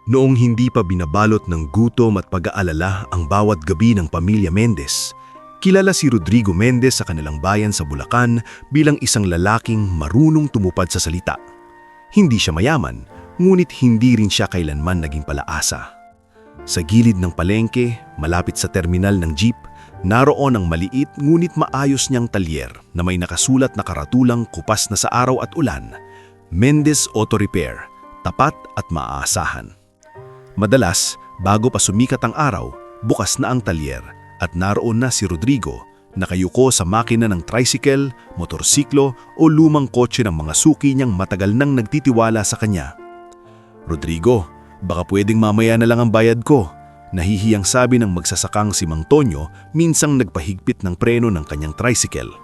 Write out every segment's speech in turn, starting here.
Noong hindi pa binabalot ng gutom at pag-aalala ang bawat gabi ng pamilya Mendez, kilala si Rodrigo Mendez sa kanilang bayan sa Bulacan bilang isang lalaking marunong tumupad sa salita. Hindi siya mayaman, ngunit hindi rin siya kailanman naging palaasa. Sa gilid ng palengke, malapit sa terminal ng jeep, naroon ang maliit ngunit maayos niyang talyer na may nakasulat na karatulang kupas na sa araw at ulan, Mendez Auto Repair, tapat at maaasahan. Madalas, bago pa sumikat ang araw, bukas na ang talyer at naroon na si Rodrigo, nakayuko sa makina ng tricycle, motorsiklo o lumang kotse ng mga suki niyang matagal nang nagtitiwala sa kanya. "Rodrigo, baka pwedeng mamaya na lang ang bayad ko," nahihiyang sabi ng magsasakang si Mang Tonyo minsang nagpahigpit ng preno ng kanyang tricycle.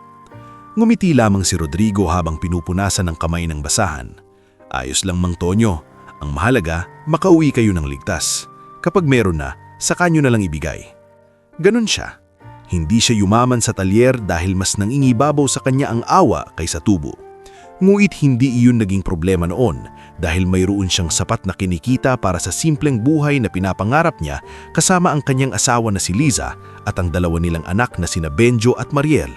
Ngumiti lamang si Rodrigo habang pinupunasan ng kamay ng basahan. "Ayos lang, Mang Tonyo. Ang mahalaga, makauwi kayo ng ligtas. Kapag meron na, saka nyo na lang ibigay." Ganon siya. Hindi siya yumaman sa talyer dahil mas nangingibabaw sa kanya ang awa kaysa tubo. Ngunit hindi iyon naging problema noon dahil mayroon siyang sapat na kinikita para sa simpleng buhay na pinapangarap niya kasama ang kanyang asawa na si Liza at ang dalawa nilang anak na sina Benjo at Mariel.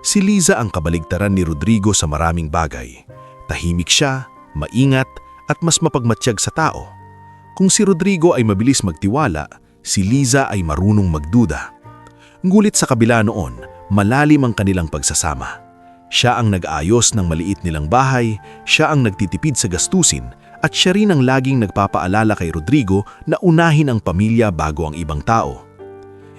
Si Liza ang kabaligtaran ni Rodrigo sa maraming bagay. Tahimik siya, maingat, at mas mapagmatsyag sa tao. Kung si Rodrigo ay mabilis magtiwala, si Liza ay marunong magduda. Ngulit sa kabila noon, malalim ang kanilang pagsasama. Siya ang nag-aayos ng maliit nilang bahay, siya ang nagtitipid sa gastusin, at siya rin ang laging nagpapaalala kay Rodrigo na unahin ang pamilya bago ang ibang tao.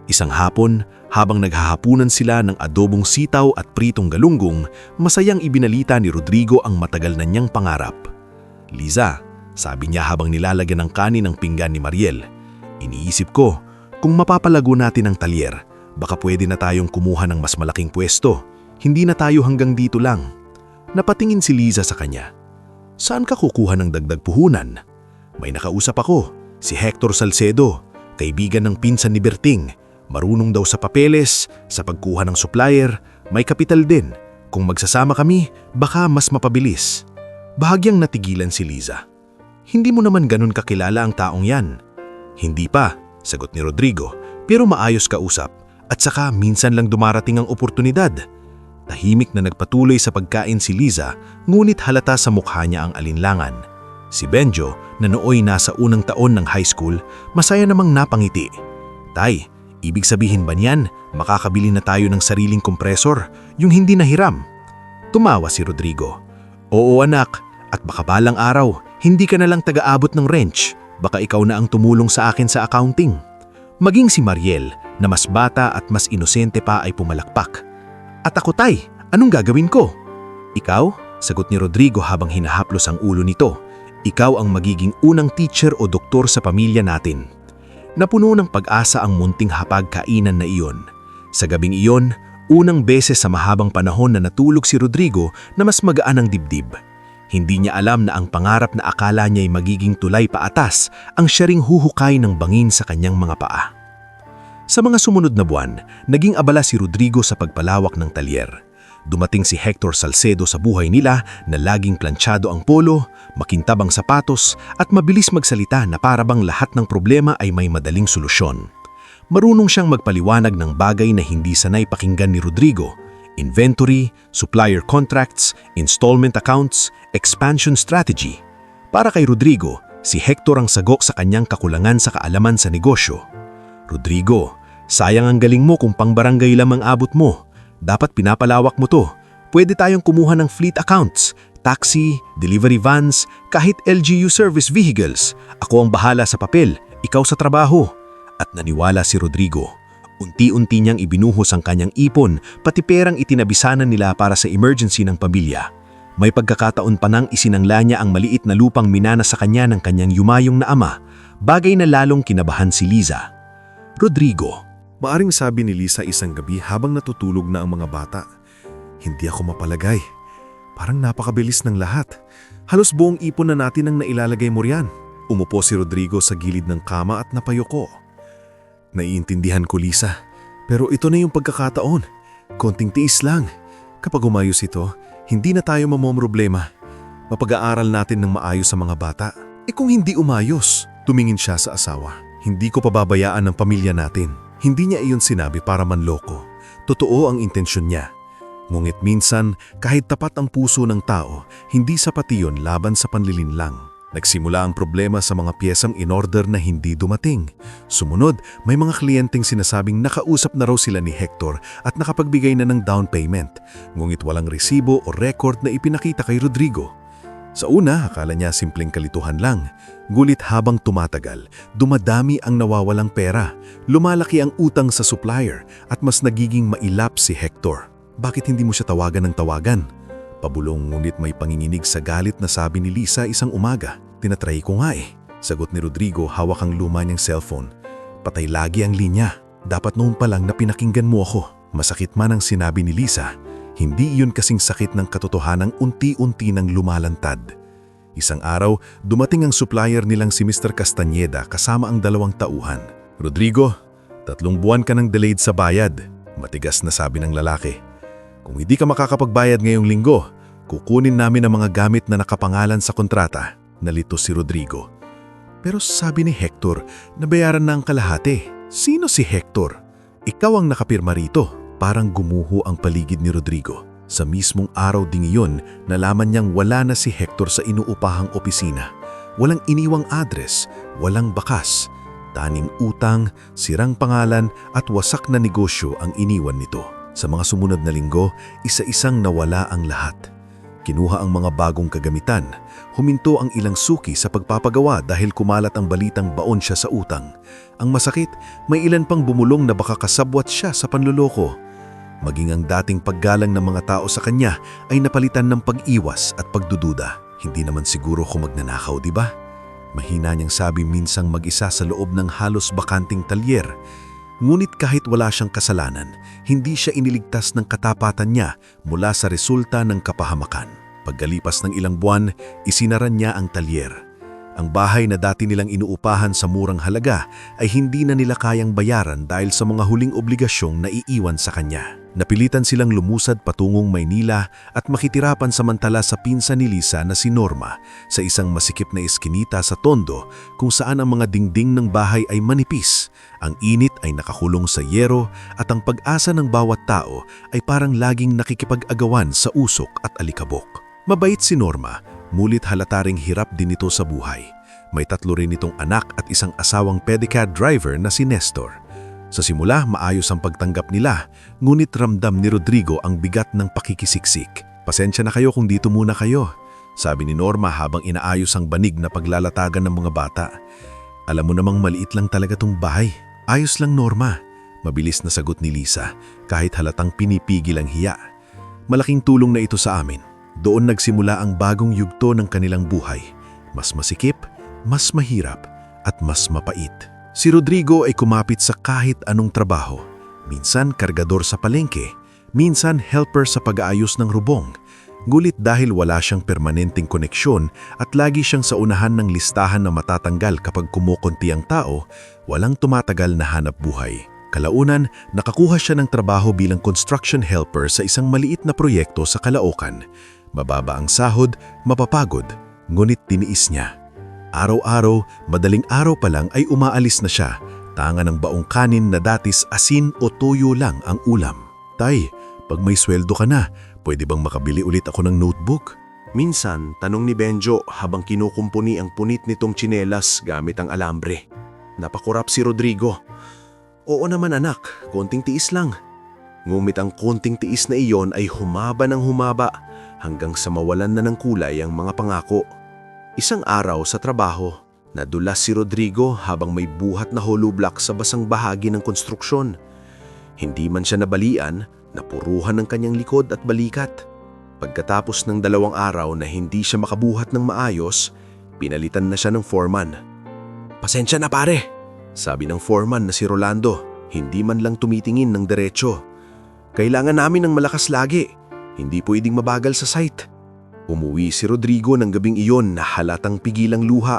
Isang hapon, habang naghahapunan sila ng adobong sitaw at pritong galunggong, masayang ibinalita ni Rodrigo ang matagal na niyang pangarap. "Liza," sabi niya habang nilalagyan ng kanin ang pinggan ni Mariel, "iniisip ko, kung mapapalago natin ang talyer, baka pwede na tayong kumuha ng mas malaking pwesto. Hindi na tayo hanggang dito lang." Napatingin si Liza sa kanya. "Saan ka kukuha ng dagdag puhunan?" "May nakausap ako, si Hector Salcedo, kaibigan ng pinsan ni Berting. Marunong daw sa papeles, sa pagkuha ng supplier, may kapital din. Kung magsasama kami, baka mas mapabilis." Bahagyang natigilan si Liza. "Hindi mo naman ganun kakilala ang taong yan." "Hindi pa," sagot ni Rodrigo, "pero maayos kausap at saka minsan lang dumarating ang oportunidad." Tahimik na nagpatuloy sa pagkain si Liza, ngunit halata sa mukha niya ang alinlangan. Si Benjo, na nooy nasa unang taon ng high school, masaya namang napangiti. "Tay, ibig sabihin ba niyan, makakabili na tayo ng sariling kompresor, yung hindi nahiram?" Tumawa si Rodrigo. "Oo anak, at baka balang araw, hindi ka na lang taga-abot ng wrench, baka ikaw na ang tumulong sa akin sa accounting." Maging si Mariel, na mas bata at mas inosente pa ay pumalakpak. "At ako tay, anong gagawin ko?" "Ikaw?" sagot ni Rodrigo habang hinahaplos ang ulo nito. "Ikaw ang magiging unang teacher o doktor sa pamilya natin." Napuno ng pag-asa ang munting hapag-kainan na iyon. Sa gabing iyon, unang beses sa mahabang panahon na natulog si Rodrigo na mas magaan ang dibdib. Hindi niya alam na ang pangarap na akala niya'y magiging tulay paatas ang siya ring huhukay ng bangin sa kanyang mga paa. Sa mga sumunod na buwan, naging abala si Rodrigo sa pagpalawak ng talyer. Dumating si Hector Salcedo sa buhay nila na laging planchado ang polo, makintab ang sapatos at mabilis magsalita na parabang lahat ng problema ay may madaling solusyon. Marunong siyang magpaliwanag ng bagay na hindi sanay pakinggan ni Rodrigo: inventory, supplier contracts, installment accounts, expansion strategy. Para kay Rodrigo, si Hector ang sagok sa kanyang kakulangan sa kaalaman sa negosyo. "Rodrigo, sayang ang galing mo kung pang-barangay lamang abot mo. Dapat pinapalawak mo to. Pwede tayong kumuha ng fleet accounts, taxi, delivery vans, kahit LGU service vehicles. Ako ang bahala sa papel, ikaw sa trabaho." At naniwala si Rodrigo. Unti-unti niyang ibinuhos ang kanyang ipon, pati perang itinabisanan nila para sa emergency ng pamilya. May pagkakataon pa nang isinangla niya ang maliit na lupang minana sa kanya ng kanyang yumayong na ama, bagay na lalong kinabahan si Liza. "Rodrigo," maaring sabi ni Liza isang gabi habang natutulog na ang mga bata, "hindi ako mapalagay. Parang napakabilis ng lahat. Halos buong ipon na natin ang nailalagay mo riyan." Umupo si Rodrigo sa gilid ng kama at napayuko. "Naiintindihan ko, Liza, pero ito na yung pagkakataon. Konting tiis lang. Kapag umayos ito, hindi na tayo mamomroblema. Mapag-aaral natin ng maayos sa mga bata. Kung hindi umayos, tumingin siya sa asawa. Hindi ko pababayaan ng pamilya natin. Hindi niya iyon sinabi para manloko. Totoo ang intensyon niya. Ngunit minsan, kahit tapat ang puso ng tao, hindi sapat iyon laban sa panlilinlang. Nagsimula ang problema sa mga piyesang in-order na hindi dumating. Sumunod, may mga kliyenteng sinasabing nakausap na raw sila ni Hector at nakapagbigay na ng down payment. Ngunit walang resibo o record na ipinakita kay Rodrigo. Sa una, akala niya simpleng kalituhan lang. Ngulit habang tumatagal, dumadami ang nawawalang pera. Lumalaki ang utang sa supplier at mas nagiging mailap si Hector. Bakit hindi mo siya tawagan ng tawagan? Pabulong ngunit may panginginig sa galit na sabi ni Lisa isang umaga. Tinatry ko nga eh. Sagot ni Rodrigo hawak ang luma niyang cellphone. Patay lagi ang linya. Dapat noon pa lang na pinakinggan mo ako. Masakit man ang sinabi ni Lisa, hindi iyon kasing sakit ng katotohanang unti-unti nang lumalantad. Isang araw, dumating ang supplier nilang si Mr. Castañeda kasama ang 2 tauhan. Rodrigo, 3 buwan ka nang delayed sa bayad. Matigas na sabi ng lalaki. Kung hindi ka makakapagbayad ngayong linggo, kukunin namin ang mga gamit na nakapangalan sa kontrata. Nalito si Rodrigo. Pero sabi ni Hector, nabayaran na ang kalahati. Sino si Hector? Ikaw ang nakapirma rito. Parang gumuho ang paligid ni Rodrigo. Sa mismong araw ding iyon, nalaman niyang wala na si Hector sa inuupahang opisina. Walang iniwang address, walang bakas. Taning utang, sirang pangalan at wasak na negosyo ang iniwan nito. Sa mga sumunod na linggo, isa-isang nawala ang lahat. Kinuha ang mga bagong kagamitan. Huminto ang ilang suki sa pagpapagawa dahil kumalat ang balitang baon siya sa utang. Ang masakit, may ilan pang bumulong na baka kasabwat siya sa panloloko. Maging ang dating paggalang ng mga tao sa kanya ay napalitan ng pag-iwas at pagdududa. Hindi naman siguro kung magnanakaw, di ba? Mahina niyang sabi minsang mag-isa sa loob ng halos bakanting talyer. Ngunit kahit wala siyang kasalanan, hindi siya iniligtas ng katapatan niya mula sa resulta ng kapahamakan. Pagkalipas ng ilang buwan, isinaran niya ang talyer. Ang bahay na dati nilang inuupahan sa murang halaga ay hindi na nila kayang bayaran dahil sa mga huling obligasyong naiiwan sa kanya. Napilitan silang lumusad patungong Maynila at makitirapan samantala sa pinsan ni Lisa na si Norma sa isang masikip na eskinita sa Tondo kung saan ang mga dingding ng bahay ay manipis, ang init ay nakakulong sa yero at ang pag-asa ng bawat tao ay parang laging nakikipag-agawan sa usok at alikabok. Mabait si Norma, mulit halata ring hirap din ito sa buhay. May 3 rin itong anak at isang asawang pedicab driver na si Nestor. Sa simula, maayos ang pagtanggap nila, ngunit ramdam ni Rodrigo ang bigat ng pakikisiksik. Pasensya na kayo kung dito muna kayo, sabi ni Norma habang inaayos ang banig na paglalatagan ng mga bata. Alam mo namang maliit lang talaga tong bahay. Ayos lang, Norma. Mabilis na sagot ni Lisa, kahit halatang pinipigil ang hiya. Malaking tulong na ito sa amin. Doon nagsimula ang bagong yugto ng kanilang buhay. Mas masikip, mas mahirap, at mas mapait. Si Rodrigo ay kumapit sa kahit anong trabaho. Minsan kargador sa palengke, minsan helper sa pag-aayos ng rubong. Gulit dahil wala siyang permanenteng koneksyon at lagi siyang sa unahan ng listahan na matatanggal kapag kumukunti ang tao, walang tumatagal na hanap buhay. Kalaunan, nakakuha siya ng trabaho bilang construction helper sa isang maliit na proyekto sa Caloocan. Mababa ang sahod, mapapagod, ngunit tiniis niya. Araw-araw, madaling araw pa lang ay umaalis na siya, tanga ng baong kanin na datis asin o toyo lang ang ulam. Tay, pag may sweldo ka na, pwede bang makabili ulit ako ng notebook? Minsan, tanong ni Benjo habang kinukumpuni ang punit nitong tsinelas gamit ang alambre. Napakurap si Rodrigo. Oo naman anak, konting tiis lang. Ngumit ang konting tiis na iyon ay humaba ng humaba hanggang sa mawalan na ng kulay ang mga pangako. Isang araw sa trabaho, nadulas si Rodrigo habang may buhat na hollow block sa basang bahagi ng konstruksyon. Hindi man siya nabalian, napuruhan ng kanyang likod at balikat. Pagkatapos ng 2 araw na hindi siya makabuhat ng maayos, pinalitan na siya ng foreman. "Pasensya na pare," sabi ng foreman na si Rolando, hindi man lang tumitingin ng diretso. "Kailangan namin ng malakas lagi, hindi pwedeng mabagal sa site." Umuwi si Rodrigo ng gabing iyon na halatang pigilang luha.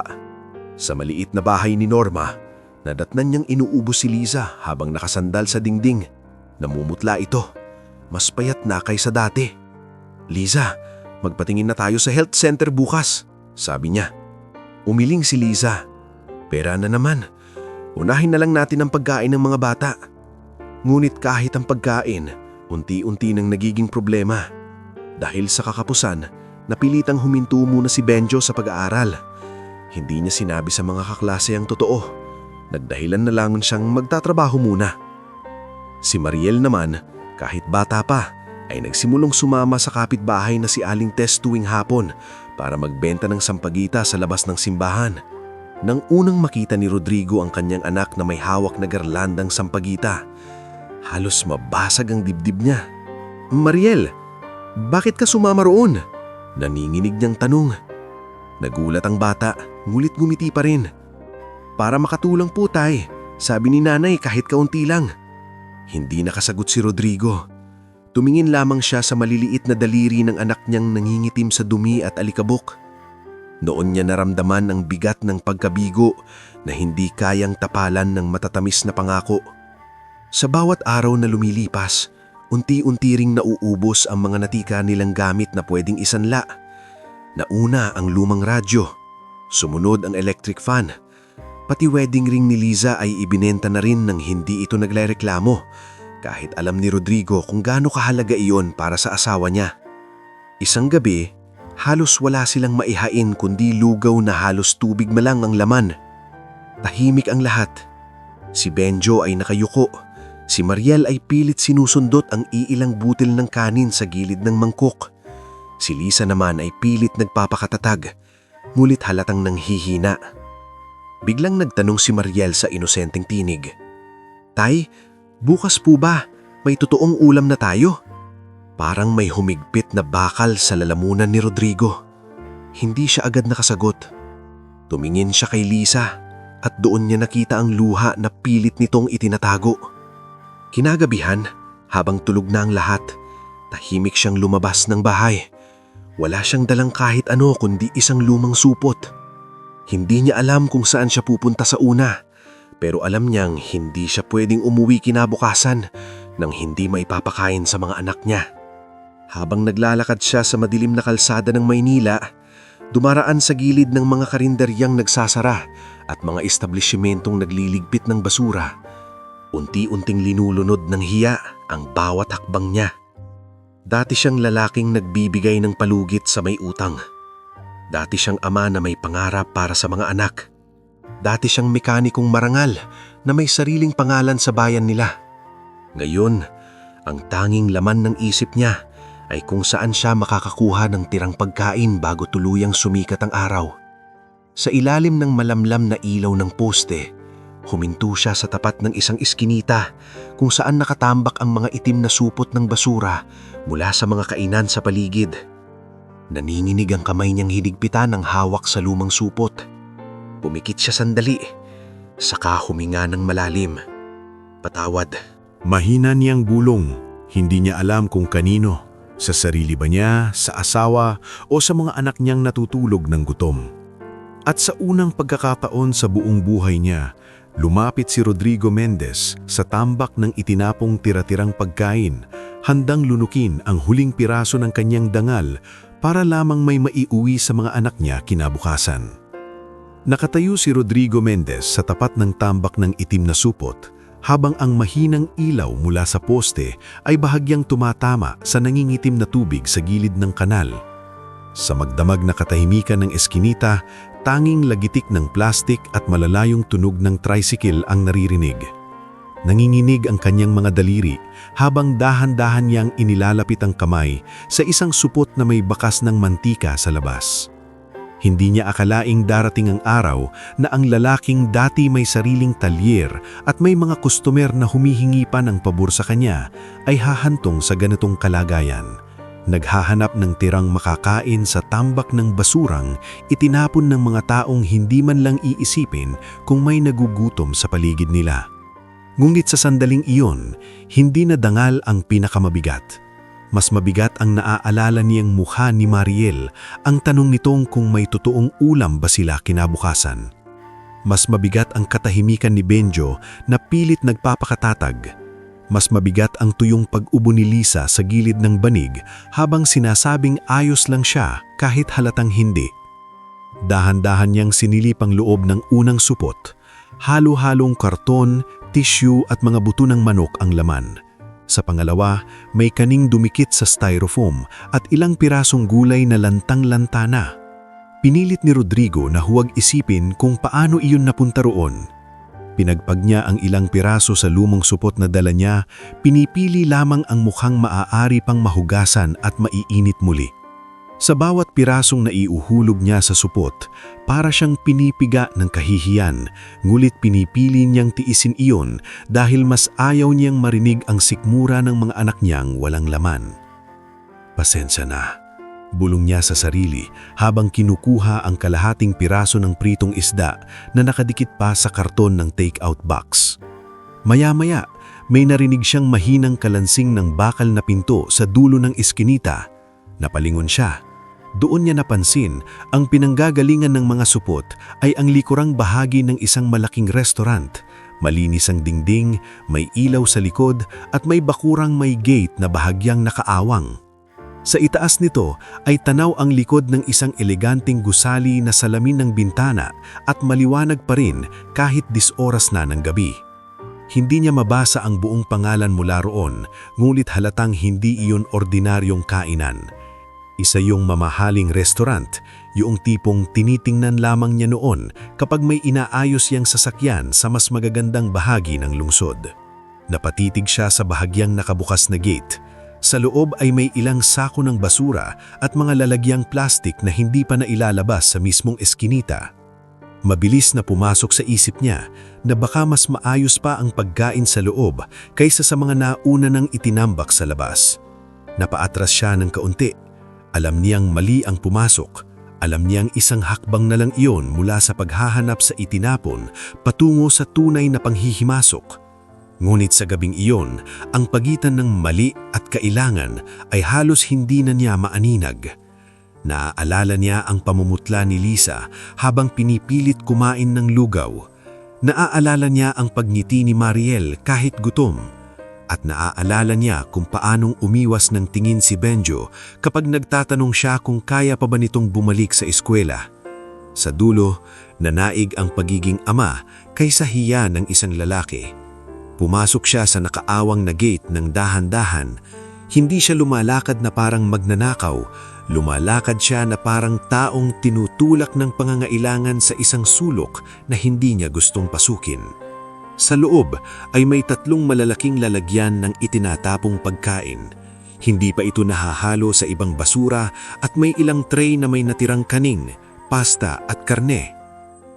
Sa maliit na bahay ni Norma, nadatnan niyang inuubo si Liza habang nakasandal sa dingding. Namumutla ito. Mas payat na kaysa dati. Liza, magpatingin na tayo sa health center bukas, sabi niya. Umiling si Liza. Pera na naman. Unahin na lang natin ang pagkain ng mga bata. Ngunit kahit ang pagkain, unti-unti nang nagiging problema. Dahil sa kakapusan, napilitang huminto muna si Benjo sa pag-aaral. Hindi niya sinabi sa mga kaklase ang totoo. Nagdahilan na lang siyang magtatrabaho muna. Si Mariel naman, kahit bata pa, ay nagsimulong sumama sa kapitbahay na si Aling Tess tuwing hapon para magbenta ng sampagita sa labas ng simbahan. Nang unang makita ni Rodrigo ang kanyang anak na may hawak na garlandang sampagita, halos mabasag ang dibdib niya. Mariel, bakit ka sumama roon? Naninginig niyang tanong. Nagulat ang bata, ngulit ngumiti pa rin. Para makatulong po tay, sabi ni nanay kahit kaunti lang. Hindi nakasagot si Rodrigo. Tumingin lamang siya sa maliliit na daliri ng anak niyang nangingitim sa dumi at alikabok. Noon niya naramdaman ang bigat ng pagkabigo na hindi kayang tapalan ng matatamis na pangako. Sa bawat araw na lumilipas, unti-unti ring nauubos ang mga natika nilang gamit na pwedeng isanla. Nauna ang lumang radyo, sumunod ang electric fan. Pati wedding ring ni Liza ay ibinenta na rin nang hindi ito nagrereklamo, kahit alam ni Rodrigo kung gaano kahalaga iyon para sa asawa niya. Isang gabi, halos wala silang maihain kundi lugaw na halos tubig malang ang laman. Tahimik ang lahat. Si Benjo ay nakayuko. Si Mariel ay pilit sinusundot ang iilang butil ng kanin sa gilid ng mangkok. Si Liza naman ay pilit nagpapakatatag, ngulit halatang nanghihina. Biglang nagtanong si Mariel sa inosenteng tinig. Tay, bukas po ba? May totoong ulam na tayo? Parang may humigpit na bakal sa lalamunan ni Rodrigo. Hindi siya agad nakasagot. Tumingin siya kay Liza at doon niya nakita ang luha na pilit nitong itinatago. Kinagabihan, habang tulog na ang lahat, tahimik siyang lumabas ng bahay. Wala siyang dalang kahit ano kundi isang lumang supot. Hindi niya alam kung saan siya pupunta sa una, pero alam niyang hindi siya pwedeng umuwi kinabukasan nang hindi maipapakain sa mga anak niya. Habang naglalakad siya sa madilim na kalsada ng Maynila, dumaraan sa gilid ng mga karinderyang nagsasara at mga establishmentong nagliligpit ng basura. Unti-unting linulunod ng hiya ang bawat hakbang niya. Dati siyang lalaking nagbibigay ng palugit sa may utang. Dati siyang ama na may pangarap para sa mga anak. Dati siyang mekanikong marangal na may sariling pangalan sa bayan nila. Ngayon, ang tanging laman ng isip niya ay kung saan siya makakakuha ng tirang pagkain bago tuluyang sumikat ang araw. Sa ilalim ng malamlam na ilaw ng poste, huminto siya sa tapat ng isang iskinita kung saan nakatambak ang mga itim na supot ng basura mula sa mga kainan sa paligid. Naninginig ang kamay niyang hinigpitan ng hawak sa lumang supot. Pumikit siya sandali, saka huminga ng malalim. Patawad. Mahina niyang bulong, hindi niya alam kung kanino. Sa sarili ba niya, sa asawa o sa mga anak niyang natutulog ng gutom. At sa unang pagkakataon sa buong buhay niya, lumapit si Rodrigo Mendez sa tambak ng itinapong tira-tirang pagkain, handang lunukin ang huling piraso ng kanyang dangal para lamang may maiuwi sa mga anak niya kinabukasan. Nakatayo si Rodrigo Mendez sa tapat ng tambak ng itim na supot, habang ang mahinang ilaw mula sa poste ay bahagyang tumatama sa nangingitim na tubig sa gilid ng kanal. Sa magdamag na katahimikan ng eskinita, tanging lagitik ng plastik at malalayong tunog ng tricycle ang naririnig. Nanginginig ang kanyang mga daliri habang dahan-dahan niyang inilalapit ang kamay sa isang supot na may bakas ng mantika sa labas. Hindi niya akalaing darating ang araw na ang lalaking dati may sariling talyer at may mga kustomer na humihingi pa ng pabor sa kanya ay hahantong sa ganitong kalagayan. Naghahanap ng tirang makakain sa tambak ng basurang itinapon ng mga taong hindi man lang iisipin kung may nagugutom sa paligid nila. Ngunit sa sandaling iyon, hindi na dangal ang pinakamabigat. Mas mabigat ang naaalala niyang mukha ni Mariel, ang tanong nitong kung may totoong ulam ba sila kinabukasan. Mas mabigat ang katahimikan ni Benjo na pilit nagpapakatatag. Mas mabigat ang tuyong pag-ubo ni Lisa sa gilid ng banig habang sinasabing ayos lang siya kahit halatang hindi. Dahan-dahan niyang sinilip ang loob ng unang supot. Halo-halong karton, tissue at mga buto ng manok ang laman. Sa pangalawa, may kaning dumikit sa styrofoam at ilang pirasong gulay na lantang-lanta na. Pinilit ni Rodrigo na huwag isipin kung paano iyon napunta roon. Pinagpag niya ang ilang piraso sa lumang supot na dala niya, pinipili lamang ang mukhang maaari pang mahugasan at maiinit muli. Sa bawat pirasong naiuhulog niya sa supot, para siyang pinipiga ng kahihiyan, ngulit pinipili niyang tiisin iyon dahil mas ayaw niyang marinig ang sikmura ng mga anak niyang walang laman. Pasensya na, bulong niya sa sarili habang kinukuha ang kalahating piraso ng pritong isda na nakadikit pa sa karton ng take-out box. Maya-maya, may narinig siyang mahinang kalansing ng bakal na pinto sa dulo ng iskinita. Napalingon siya. Doon niya napansin ang pinanggagalingan ng mga supot ay ang likurang bahagi ng isang malaking restaurant. Malinis ang dingding, may ilaw sa likod at may bakurang may gate na bahagyang nakaawang. Sa itaas nito ay tanaw ang likod ng isang eleganteng gusali na salamin ng bintana at maliwanag pa rin kahit 10 oras na ng gabi. Hindi niya mabasa ang buong pangalan mula roon, ngulit halatang hindi iyon ordinaryong kainan. Isa yung mamahaling restaurant, yung tipong tinitingnan lamang niya noon kapag may inaayos yang sasakyan sa mas magagandang bahagi ng lungsod. Napatitig siya sa bahagyang nakabukas na gate. Sa loob ay may ilang sako ng basura at mga lalagyang plastik na hindi pa nailalabas sa mismong eskinita. Mabilis na pumasok sa isip niya na baka mas maayos pa ang pagkain sa loob kaysa sa mga nauna nang itinambak sa labas. Napaatras siya ng kaunti. Alam niyang mali ang pumasok. Alam niyang isang hakbang na lang iyon mula sa paghahanap sa itinapon patungo sa tunay na panghihimasok. Ngunit sa gabing iyon, ang pagitan ng mali at kailangan ay halos hindi na niya maaninag. Naaalala niya ang pamumutla ni Lisa habang pinipilit kumain ng lugaw. Naaalala niya ang pagngiti ni Mariel kahit gutom. At naaalala niya kung paanong umiwas ng tingin si Benjo kapag nagtatanong siya kung kaya pa ba nitong bumalik sa eskwela. Sa dulo, nanaig ang pagiging ama kaysa hiya ng isang lalaki. Pumasok siya sa nakaawang na gate ng dahan-dahan. Hindi siya lumalakad na parang magnanakaw, lumalakad siya na parang taong tinutulak ng pangangailangan sa isang sulok na hindi niya gustong pasukin. Sa loob ay may 3 malalaking lalagyan ng itinatapong pagkain. Hindi pa ito nahahalo sa ibang basura at may ilang tray na may natirang kanin, pasta at karne.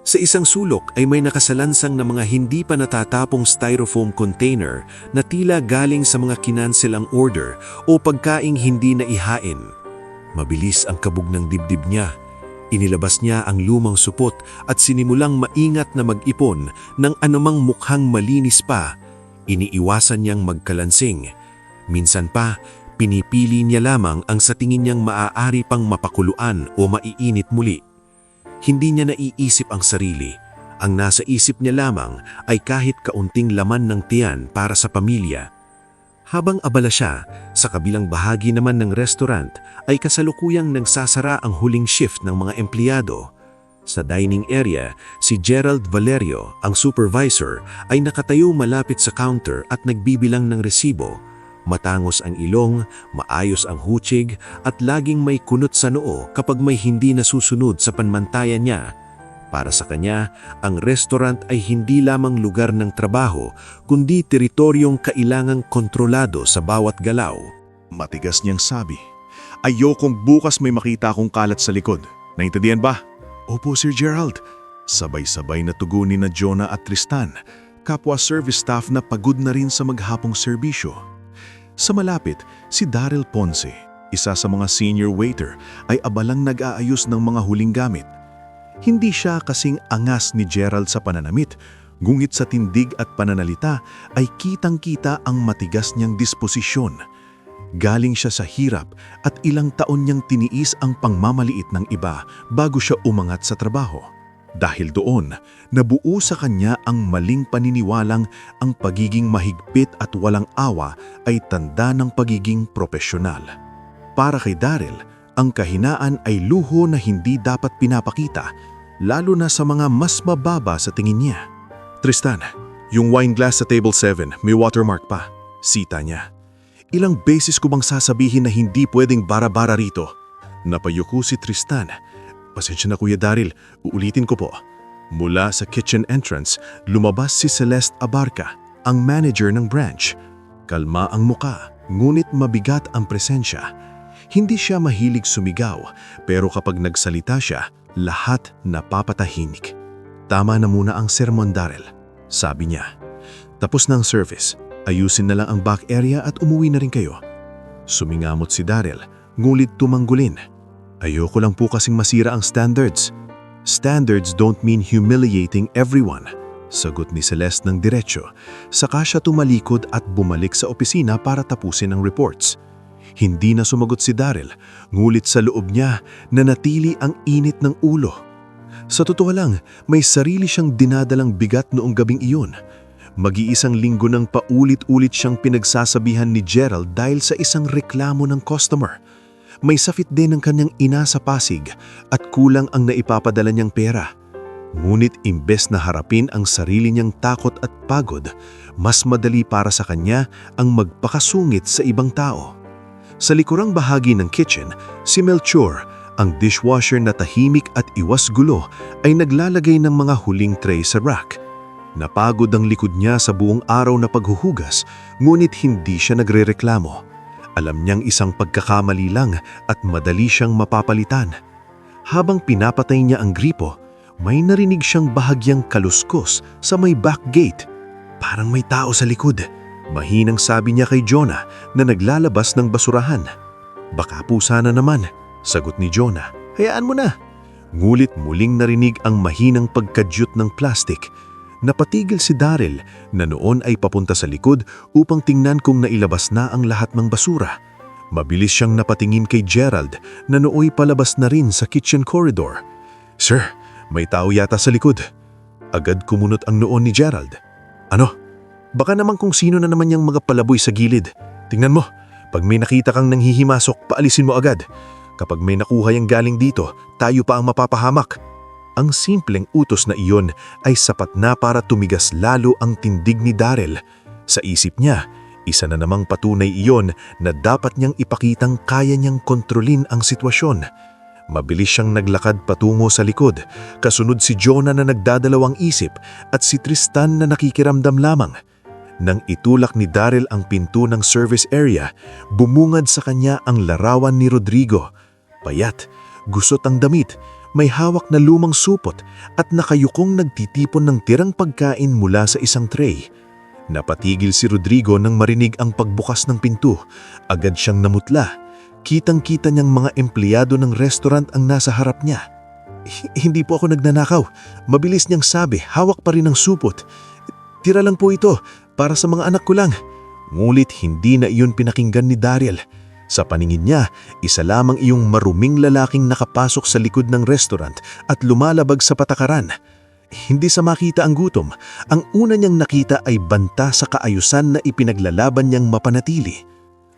Sa isang sulok ay may nakasalansang na mga hindi pa natatapong styrofoam container na tila galing sa mga kinanselang order o pagkaing hindi na ihain. Mabilis ang kabog ng dibdib niya. Inilabas niya ang lumang supot at sinimulang maingat na mag-ipon ng anumang mukhang malinis pa. Iniiwasan niyang magkalansing. Minsan pa, pinipili niya lamang ang sa tingin niyang maaari pang mapakuluan o maiinit muli. Hindi niya naiisip ang sarili. Ang nasa isip niya lamang ay kahit kaunting laman ng tiyan para sa pamilya. Habang abala siya, sa kabilang bahagi naman ng restaurant ay kasalukuyang nagsasara ang huling shift ng mga empleyado. Sa dining area, si Gerald Valerio, ang supervisor, ay nakatayo malapit sa counter at nagbibilang ng resibo. Matangos ang ilong, maayos ang hutsig at laging may kunot sa noo kapag may hindi nasusunod sa panmantayan niya. Para sa kanya, ang restaurant ay hindi lamang lugar ng trabaho, kundi teritoryong kailangang kontrolado sa bawat galaw. Matigas niyang sabi, "Ayokong bukas may makita akong kalat sa likod. Naintindihan ba?" "Opo, Sir Gerald." Sabay-sabay na tugunin na Jonah at Tristan, kapwa service staff na pagod na rin sa maghapong serbisyo. Sa malapit, si Daryl Ponce, isa sa mga senior waiter, ay abalang nag-aayos ng mga huling gamit. Hindi siya kasing angas ni Gerald sa pananamit, ngunit sa tindig at pananalita ay kitang-kita ang matigas niyang disposisyon. Galing siya sa hirap at ilang taon niyang tiniis ang pangmamaliit ng iba bago siya umangat sa trabaho. Dahil doon, nabuo sa kanya ang maling paniniwalang ang pagiging mahigpit at walang awa ay tanda ng pagiging propesyonal. Para kay Daryl, ang kahinaan ay luho na hindi dapat pinapakita, lalo na sa mga mas mababa sa tingin niya. Tristan, yung wine glass sa table 7, may watermark pa. Sita niya. Ilang beses ko bang sasabihin na hindi pwedeng bara-bara rito? Napayuko si Tristan. Pasensya na Kuya Daryl, uulitin ko po. Mula sa kitchen entrance, lumabas si Celeste Abarca, ang manager ng branch. Kalma ang muka, ngunit mabigat ang presensya. Hindi siya mahilig sumigaw, pero kapag nagsalita siya, lahat napapatahimik. Tama na muna ang sermon, Daryl, sabi niya. Tapos na ang service, ayusin na lang ang back area at umuwi na rin kayo. Sumingamot si Daryl, ngulit tumanggulin. Ayoko lang po kasing masira ang standards. Standards don't mean humiliating everyone, sagot ni Celeste ng diretsyo. Saka siya tumalikod at bumalik sa opisina para tapusin ang reports. Hindi na sumagot si Daryl, ngulit sa loob niya nanatili ang init ng ulo. Sa totoo lang, may sarili siyang dinadalang bigat noong gabing iyon. Mag-iisang linggo nang paulit-ulit siyang pinagsasabihan ni Gerald dahil sa isang reklamo ng customer. May sakit din ng kanyang ina sa Pasig at kulang ang naipapadala niyang pera. Ngunit imbes na harapin ang sarili niyang takot at pagod, mas madali para sa kanya ang magpakasungit sa ibang tao. Sa likurang bahagi ng kitchen, si Melchor, ang dishwasher na tahimik at iwas gulo, ay naglalagay ng mga huling tray sa rack. Napagod ang likod niya sa buong araw na paghuhugas, ngunit hindi siya nagrereklamo. Alam niyang isang pagkakamali lang at madali siyang mapapalitan. Habang pinapatay niya ang gripo, may narinig siyang bahagyang kaluskos sa may back gate. Parang may tao sa likod. Mahinang sabi niya kay Jonah na naglalabas ng basurahan. Baka po sana naman, sagot ni Jonah. Hayaan mo na. Ngulit muling narinig ang mahinang pagkadyot ng plastic. Napatigil si Daryl na noon ay papunta sa likod upang tingnan kung nailabas na ang lahat ng basura. Mabilis siyang napatingin kay Gerald na nooy palabas na rin sa kitchen corridor. Sir, may tao yata sa likod. Agad kumunot ang noon ni Gerald. Ano? Baka naman kung sino na naman yung mga palaboy sa gilid. Tingnan mo, pag may nakita kang nanghihimasok, paalisin mo agad. Kapag may nakuha yung galing dito, tayo pa ang mapapahamak. Ang simpleng utos na iyon ay sapat na para tumigas lalo ang tindig ni Daryl. Sa isip niya, isa na namang patunay iyon na dapat niyang ipakitang kaya niyang kontrolin ang sitwasyon. Mabilis siyang naglakad patungo sa likod, kasunod si Jonah na nagdadalawang isip at si Tristan na nakikiramdam lamang. Nang itulak ni Daryl ang pinto ng service area, bumungad sa kanya ang larawan ni Rodrigo. Payat, gusot ang damit, may hawak na lumang supot at nakayukong nagtitipon ng tirang pagkain mula sa isang tray. Napatigil si Rodrigo nang marinig ang pagbukas ng pinto. Agad siyang namutla. Kitang-kita niyang mga empleyado ng restaurant ang nasa harap niya. Hindi po ako nagnanakaw. Mabilis niyang sabi, hawak pa rin ang supot. Tira lang po ito, para sa mga anak ko lang. Ngulit hindi na iyon pinakinggan ni Daryl. Sa paningin niya, isa lamang iyong maruming lalaking nakapasok sa likod ng restaurant at lumalabag sa patakaran. Hindi sa makita ang gutom, ang una niyang nakita ay banta sa kaayusan na ipinaglalaban niyang mapanatili.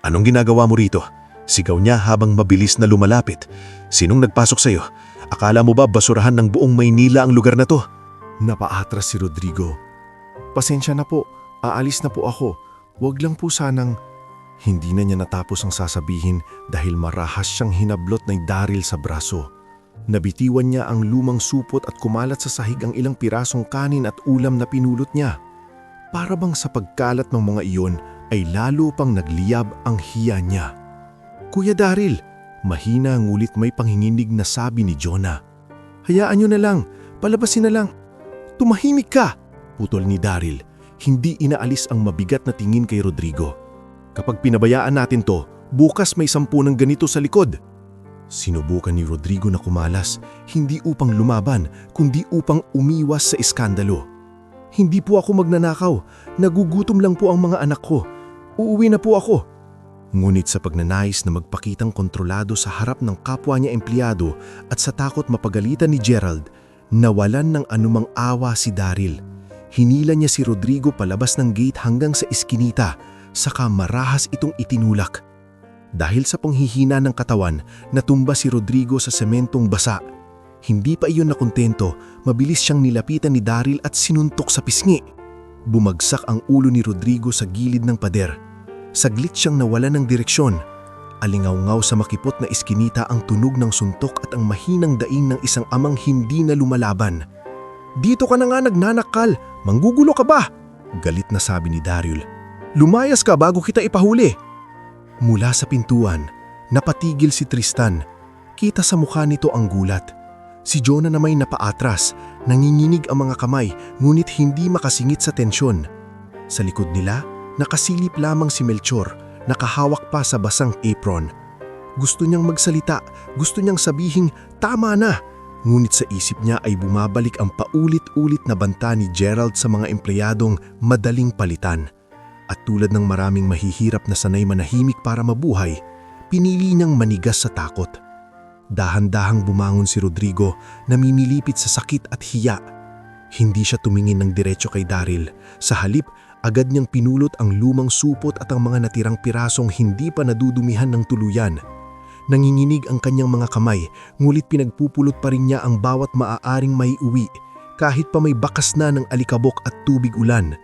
Anong ginagawa mo rito? Sigaw niya habang mabilis na lumalapit. Sinong nagpasok sa'yo? Akala mo ba basurahan ng buong Maynila ang lugar na to? Napaatras si Rodrigo. Pasensya na po, aalis na po ako. Huwag lang po sanang... Hindi na niya natapos ang sasabihin dahil marahas siyang hinablot ng Daryl sa braso. Nabitiwan niya ang lumang supot at kumalat sa sahig ang ilang pirasong kanin at ulam na pinulot niya. Para bang sa pagkalat ng mga iyon ay lalo pang nagliyab ang hiya niya. Kuya Daryl, mahina ngulit may panghinginig na sabi ni Jonah. Hayaan niyo na lang, palabasin na lang. Tumahimik ka, putol ni Daryl. Hindi inaalis ang mabigat na tingin kay Rodrigo. Kapag pinabayaan natin to, bukas may 10 ng ganito sa likod. Sinubukan ni Rodrigo na kumalas, hindi upang lumaban, kundi upang umiwas sa iskandalo. Hindi po ako magnanakaw, nagugutom lang po ang mga anak ko. Uuwi na po ako. Ngunit sa pagnanais na magpakitang kontrolado sa harap ng kapwa niya empleyado at sa takot mapagalitan ni Gerald, Nawalan ng anumang awa si Daryl. Hinila niya si Rodrigo palabas ng gate hanggang sa iskinita, saka marahas itong itinulak. Dahil sa panghihina ng katawan, natumba si Rodrigo sa sementong basa. Hindi pa iyon nakontento, mabilis siyang nilapitan ni Daryl at sinuntok sa pisngi. Bumagsak ang ulo ni Rodrigo sa gilid ng pader. Saglit siyang nawalan ng direksyon. Alingaw-ngaw sa makipot na iskinita ang tunog ng suntok at ang mahinang daing ng isang amang hindi na lumalaban. "Dito ka na nga nagnanakal, manggugulo ka ba?" Galit na sabi ni Daryl. "Lumayas ka bago kita ipahuli." Mula sa pintuan, napatigil si Tristan. Kita sa mukha nito ang gulat. Si Jonah na may napaatras, nanginginig ang mga kamay ngunit hindi makasingit sa tensyon. Sa likod nila, nakasilip lamang si Melchor, nakahawak pa sa basang apron. Gusto niyang magsalita, gusto niyang sabihing tama na. Ngunit sa isip niya ay bumabalik ang paulit-ulit na banta ni Gerald sa mga empleyadong madaling palitan. At tulad ng maraming mahihirap na sanay manahimik para mabuhay, pinili niyang manigas sa takot. Dahan-dahang bumangon si Rodrigo, namimilipit sa sakit at hiya. Hindi siya tumingin ng diretso kay Daryl. Sa halip, agad niyang pinulot ang lumang supot at ang mga natirang pirasong hindi pa nadudumihan ng tuluyan. Nanginginig ang kanyang mga kamay, ngulit pinagpupulot pa rin niya ang bawat maaaring maiuwi, kahit pa may bakas na ng alikabok at tubig ulan.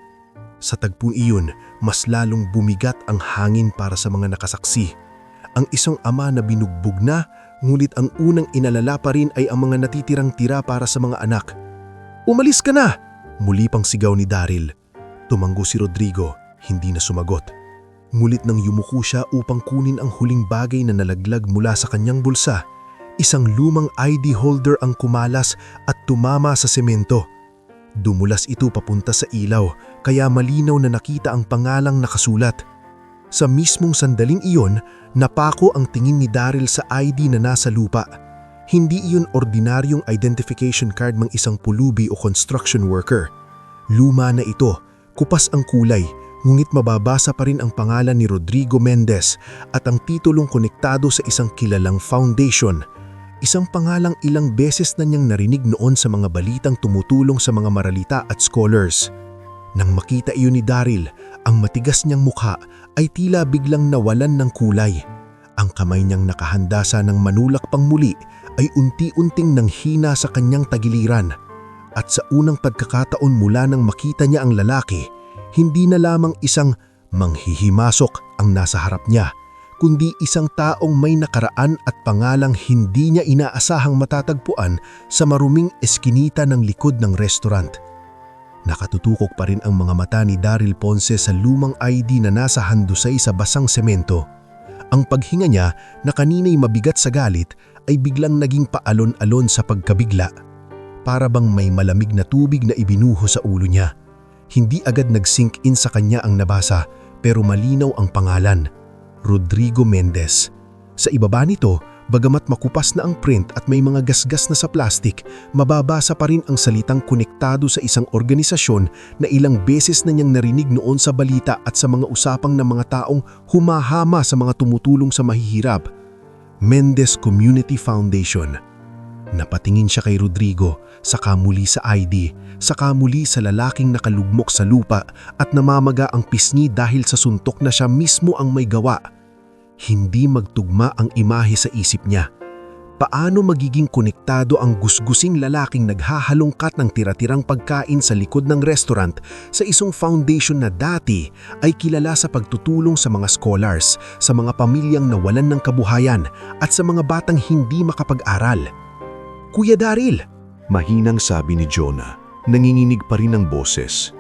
Sa tagpong iyon, mas lalong bumigat ang hangin para sa mga nakasaksi. Ang isang ama na binugbog na, ngulit ang unang inalala pa rin ay ang mga natitirang tira para sa mga anak. "Umalis ka na!" Muli pang sigaw ni Daryl. Tumanggo si Rodrigo, hindi na sumagot. Ngulit nang yumuko siya upang kunin ang huling bagay na nalaglag mula sa kanyang bulsa, isang lumang ID holder ang kumalas at tumama sa semento. Dumulas ito papunta sa ilaw, kaya malinaw na nakita ang pangalang nakasulat. Sa mismong sandaling iyon, napako ang tingin ni Daryl sa ID na nasa lupa. Hindi iyon ordinaryong identification card ng isang pulubi o construction worker. Luma na ito, kupas ang kulay, ngunit mababasa pa rin ang pangalan ni Rodrigo Mendez at ang titulong konektado sa isang kilalang foundation. Isang pangalang ilang beses na niyang narinig noon sa mga balitang tumutulong sa mga maralita at scholars. Nang makita iyon ni Daryl, ang matigas niyang mukha ay tila biglang nawalan ng kulay. Ang kamay niyang nakahanda sa ng manulak pang muli ay unti-unting nanghina sa kanyang tagiliran. At sa unang pagkakataon mula nang makita niya ang lalaki, hindi na lamang isang manghihimasok ang nasa harap niya, kundi isang taong may nakaraan at pangalang hindi niya inaasahang matatagpuan sa maruming eskinita ng likod ng restaurant. Nakatutukok pa rin ang mga mata ni Daryl Ponce sa lumang ID na nasa handusay sa basang semento. Ang paghinga niya na kanina'y mabigat sa galit ay biglang naging paalon-alon sa pagkabigla. Para bang may malamig na tubig na ibinuho sa ulo niya. Hindi agad nag-sink in sa kanya ang nabasa, pero malinaw ang pangalan, Rodrigo Mendez. Sa ibaba nito, bagamat makupas na ang print at may mga gasgas na sa plastik, mababasa pa rin ang salitang konektado sa isang organisasyon na ilang beses na niyang narinig noon sa balita at sa mga usapang ng mga taong humahama sa mga tumutulong sa mahihirap. Mendez Community Foundation. Napatingin siya kay Rodrigo, saka muli sa ID, saka muli sa lalaking nakalugmok sa lupa at namamaga ang pisngi dahil sa suntok na siya mismo ang may gawa. Hindi magtugma ang imahe sa isip niya. Paano magiging konektado ang gusgusing lalaking naghahalongkat ng tira-tirang pagkain sa likod ng restaurant sa isang foundation na dati ay kilala sa pagtutulong sa mga scholars, sa mga pamilyang nawalan ng kabuhayan at sa mga batang hindi makapag-aral? "Kuya Daryl," mahinang sabi ni Jonah, nanginginig pa rin ang boses.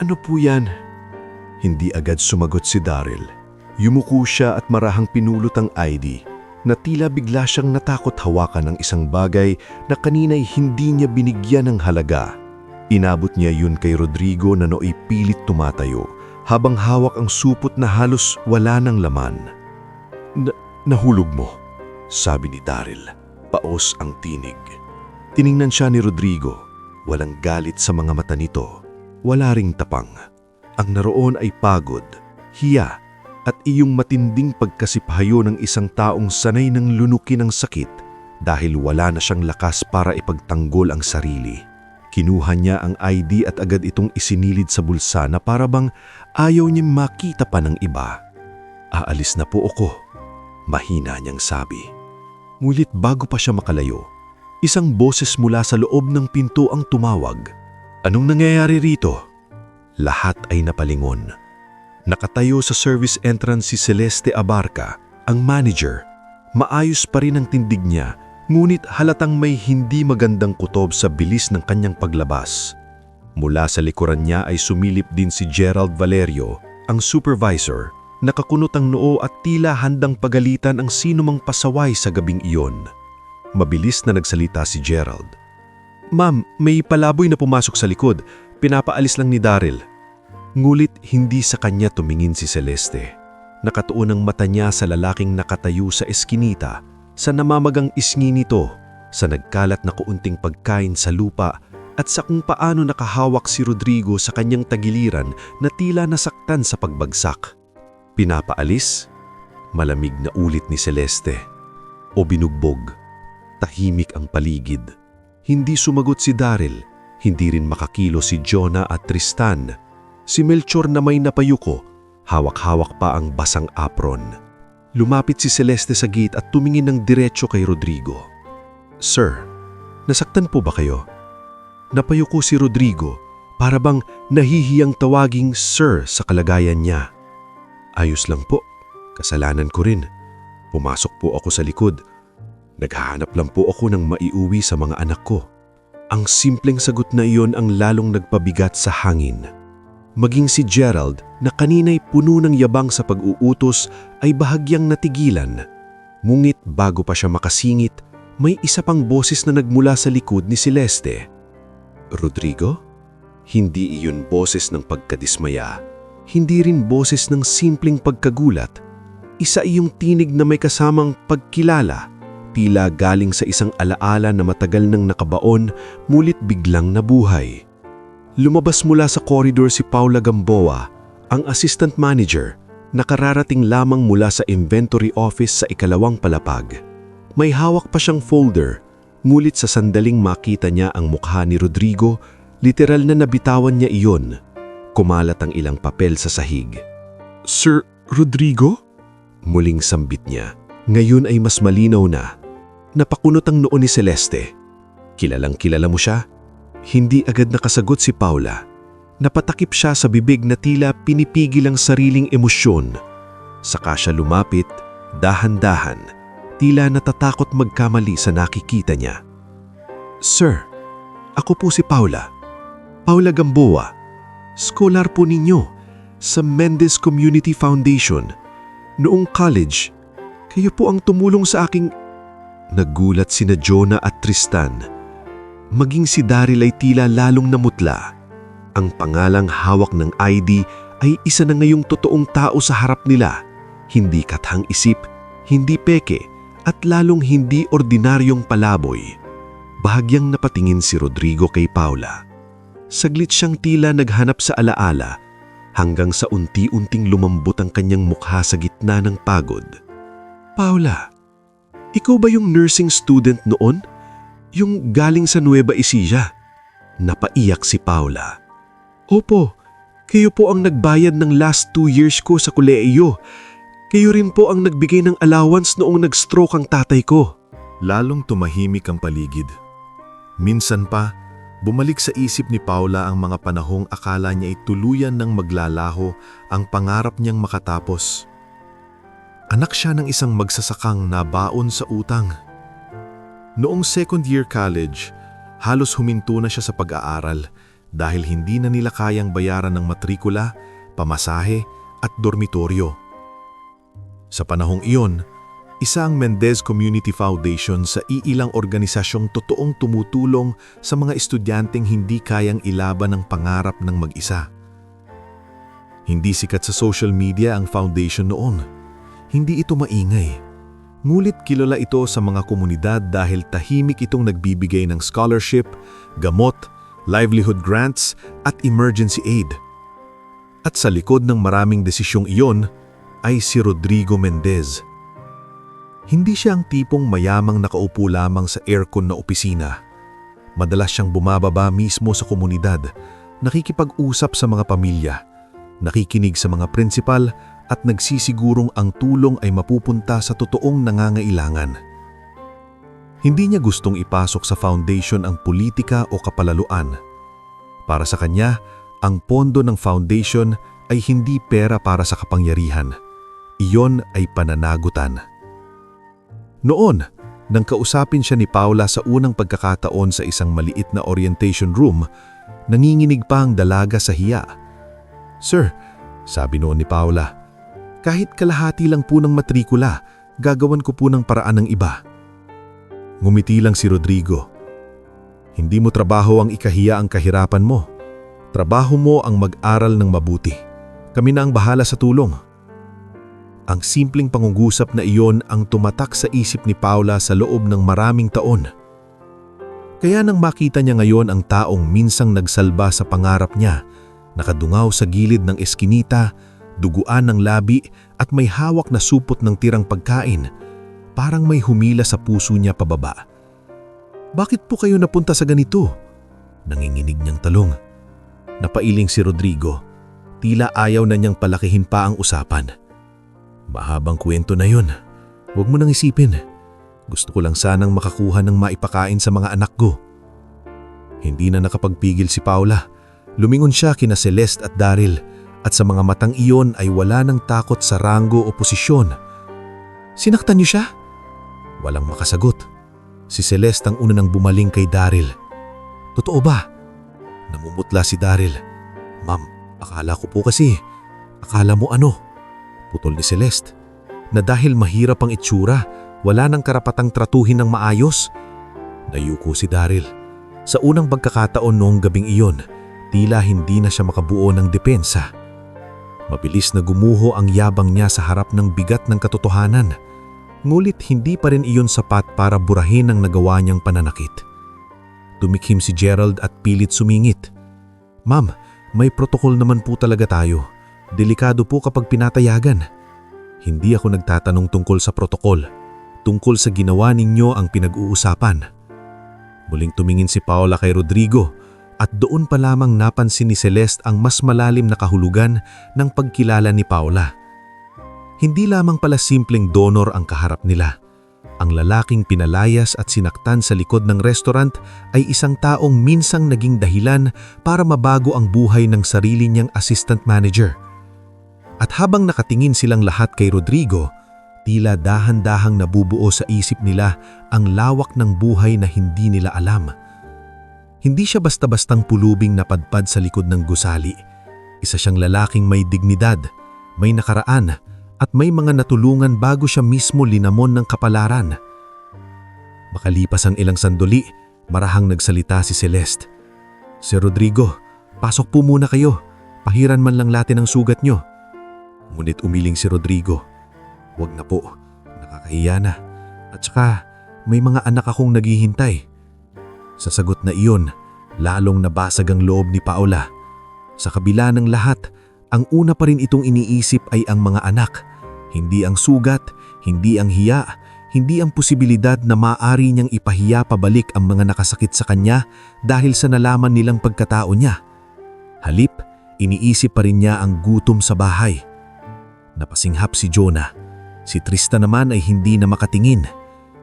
"Ano po yan?" Hindi agad sumagot si Daryl. Yumuko siya at marahang pinulot ang ID na tila bigla siyang natakot hawakan ng isang bagay na kanina'y hindi niya binigyan ng halaga. Inabot niya yun kay Rodrigo na nooy pilit tumatayo habang hawak ang supot na halos wala ng laman. Nahulog mo," sabi ni Daryl. Paos ang tinig. Tiningnan siya ni Rodrigo. Walang galit sa mga mata nito. Wala ring tapang. Ang naroon ay pagod, hiya, at iyong matinding pagkasiphayo ng isang taong sanay ng lunukin ng sakit dahil wala na siyang lakas para ipagtanggol ang sarili. Kinuha niya ang ID at agad itong isinilid sa bulsa na para bang ayaw niyang makita pa ng iba. "Aalis na po ako," mahina niyang sabi. Ngunit bago pa siya makalayo, isang boses mula sa loob ng pinto ang tumawag. "Anong nangyayari rito?" Lahat ay napalingon. Nakatayo sa service entrance si Celeste Abarca, ang manager. Maayos pa rin ang tindig niya, ngunit halatang may hindi magandang kutob sa bilis ng kanyang paglabas. Mula sa likuran niya ay sumilip din si Gerald Valerio, ang supervisor, nakakunot ang noo at tila handang pagalitan ang sinumang pasaway sa gabing iyon. Mabilis na nagsalita si Gerald. "Ma'am, may palaboy na pumasok sa likod. Pinapaalis lang ni Daryl." Ngulit hindi sa kanya tumingin si Celeste. Nakatuon ang mata niya sa lalaking nakatayo sa eskinita, sa namamagang isngi nito, sa nagkalat na kaunting pagkain sa lupa at sa kung paano nakahawak si Rodrigo sa kanyang tagiliran na tila nasaktan sa pagbagsak. "Pinapaalis?" Malamig na ulit ni Celeste. "O binugbog?" Tahimik ang paligid. Hindi sumagot si Daryl, hindi rin makakilo si Jonah at Tristan. Si Melchor na may napayuko, hawak-hawak pa ang basang apron. Lumapit si Celeste sa gate at tumingin ng diretso kay Rodrigo. "Sir, nasaktan po ba kayo?" Napayuko si Rodrigo, para bang nahihiyang tawaging sir sa kalagayan niya. "Ayos lang po, kasalanan ko rin. Pumasok po ako sa likod. Naghahanap lang po ako ng maiuwi sa mga anak ko." Ang simpleng sagot na iyon ang lalong nagpabigat sa hangin. Maging si Gerald na kanina'y puno ng yabang sa pag-uutos ay bahagyang natigilan. Ngunit bago pa siya makasingit, may isa pang boses na nagmula sa likod ni Celeste. "Rodrigo?" Hindi iyon boses ng pagkadismaya. Hindi rin boses ng simpleng pagkagulat. Isa iyong tinig na may kasamang pagkilala. Tila galing sa isang alaala na matagal nang nakabaon, mulit biglang nabuhay. Lumabas mula sa koridor si Paula Gamboa, ang assistant manager, nakararating lamang mula sa inventory office sa ikalawang palapag. May hawak pa siyang folder, ngulit sa sandaling makita niya ang mukha ni Rodrigo, literal na nabitawan niya iyon. Kumalat ang ilang papel sa sahig. "Sir Rodrigo?" Muling sambit niya. Ngayon ay mas malinaw na. Napakunot ang noo ni Celeste. "Kilalang kilala mo siya?" Hindi agad nakasagot si Paula. Napatakip siya sa bibig na tila pinipigil ang sariling emosyon. Saka siya lumapit, dahan-dahan, tila natatakot magkamali sa nakikita niya. "Sir, ako po si Paula. Paula Gamboa. Scholar po ninyo sa Mendez Community Foundation. Noong college, kayo po ang tumulong sa aking..." Nagulat sina Jonah at Tristan. Maging si Daryl ay tila lalong namutla. Ang pangalang hawak ng ID ay isa na ngayong totoong tao sa harap nila. Hindi kathang isip, hindi peke, at lalong hindi ordinaryong palaboy. Bahagyang napatingin si Rodrigo kay Paula. Saglit siyang tila naghanap sa alaala, hanggang sa unti-unting lumambot ang kanyang mukha sa gitna ng pagod. "Paula, ikaw ba yung nursing student noon? Yung galing sa Nueva Ecija?" Napaiyak si Paula. "Opo, kayo po ang nagbayad ng last 2 years ko sa kolehiyo. Kayo rin po ang nagbigay ng allowance noong nag-stroke ang tatay ko." Lalong tumahimik ang paligid. Minsan pa, bumalik sa isip ni Paula ang mga panahong akala niya ay tuluyan ng maglalaho ang pangarap niyang makatapos. Anak siya ng isang magsasakang nabaon sa utang. Noong second year college, halos huminto na siya sa pag-aaral dahil hindi na nila kayang bayaran ng matrikula, pamasahe at dormitoryo. Sa panahong iyon, isa ang Mendez Community Foundation sa iilang organisasyong totoong tumutulong sa mga estudyanteng hindi kayang ilaban ang pangarap ng mag-isa. Hindi sikat sa social media ang foundation noon. Hindi ito maingay. Ngulit kilala ito sa mga komunidad dahil tahimik itong nagbibigay ng scholarship, gamot, livelihood grants at emergency aid. At sa likod ng maraming desisyong iyon ay si Rodrigo Mendez. Hindi siya ang tipong mayamang nakaupo lamang sa aircon na opisina. Madalas siyang bumababa mismo sa komunidad, nakikipag-usap sa mga pamilya, nakikinig sa mga prinsipal at nagsisigurong ang tulong ay mapupunta sa totoong nangangailangan. Hindi niya gustong ipasok sa foundation ang politika o kapalaluan. Para sa kanya, ang pondo ng foundation ay hindi pera para sa kapangyarihan. Iyon ay pananagutan. Noon, nang kausapin siya ni Paula sa unang pagkakataon sa isang maliit na orientation room, nanginginig pa ang dalaga sa hiya. "Sir," sabi noon ni Paula, "kahit kalahati lang po ng matrikula, gagawan ko po ng paraan ng iba." Ngumiti lang si Rodrigo. "Hindi mo trabaho ang ikahiya ang kahirapan mo. Trabaho mo ang mag-aral ng mabuti. Kami na ang bahala sa tulong." Ang simpleng pangungusap na iyon ang tumatak sa isip ni Paula sa loob ng maraming taon. Kaya nang makita niya ngayon ang taong minsang nagsalba sa pangarap niya, nakadungaw sa gilid ng eskinita, duguan ng labi at may hawak na supot ng tirang pagkain, parang may humila sa puso niya pababa. "Bakit po kayo napunta sa ganito?" Nanginginig niyang talong. Napailing si Rodrigo. Tila ayaw na niyang palakihin pa ang usapan. "Mahabang kwento na yun. Huwag mo nang isipin. Gusto ko lang sanang makakuha ng maipakain sa mga anak ko." Hindi na nakapagpigil si Paula. Lumingon siya kina Celeste at Daryl at sa mga matang iyon ay wala nang takot sa ranggo o posisyon. "Sinaktan niyo siya?" Walang makasagot. Si Celeste ang una nang bumaling kay Daryl. "Totoo ba?" Namumutla si Daryl. "Ma'am, akala ko po kasi." "Akala mo ano?" Putol ni Celeste. "Na dahil mahirap ang itsura, wala nang karapatang tratuhin ng maayos?" Nayuko si Daryl. Sa unang pagkakataon noong gabing iyon, tila hindi na siya makabuo ng depensa. Mabilis na gumuho ang yabang niya sa harap ng bigat ng katotohanan. Ngulit hindi pa rin iyon sapat para burahin ang nagawa niyang pananakit. Tumikhim si Gerald at pilit sumingit. "Ma'am, may protokol naman po talaga tayo. Delikado po kapag pinatayagan." "Hindi ako nagtatanong tungkol sa protokol. Tungkol sa ginawa ninyo ang pinag-uusapan." Muling tumingin si Paula kay Rodrigo at doon pa lamang napansin ni Celeste ang mas malalim na kahulugan ng pagkilala ni Paula. Hindi lamang pala simpleng donor ang kaharap nila. Ang lalaking pinalayas at sinaktan sa likod ng restaurant ay isang taong minsang naging dahilan para mabago ang buhay ng sarili niyang assistant manager. At habang nakatingin silang lahat kay Rodrigo, tila dahan-dahang nabubuo sa isip nila ang lawak ng buhay na hindi nila alam. Hindi siya basta-bastang pulubing napadpad sa likod ng gusali. Isa siyang lalaking may dignidad, may nakaraan, at may mga natulungan bago siya mismo linamon ng kapalaran. Makalipas ang ilang sandali, marahang nagsalita si Celeste. "Sir Rodrigo, pasok po muna kayo. Pahiran man lang natin ang sugat nyo." Ngunit umiling si Rodrigo. "Wag na po, nakakahiya na. At saka, may mga anak akong naghihintay." Sa sagot na iyon, lalong nabasag ang loob ni Paula. Sa kabila ng lahat, ang una pa rin itong iniisip ay ang mga anak. Hindi ang sugat, hindi ang hiya, hindi ang posibilidad na maaari niyang ipahiya pabalik ang mga nakasakit sa kanya dahil sa nalaman nilang pagkatao niya. Halip, iniisip pa rin niya ang gutom sa bahay. Napasinghap si Jonah. Si Tristan naman ay hindi na makatingin.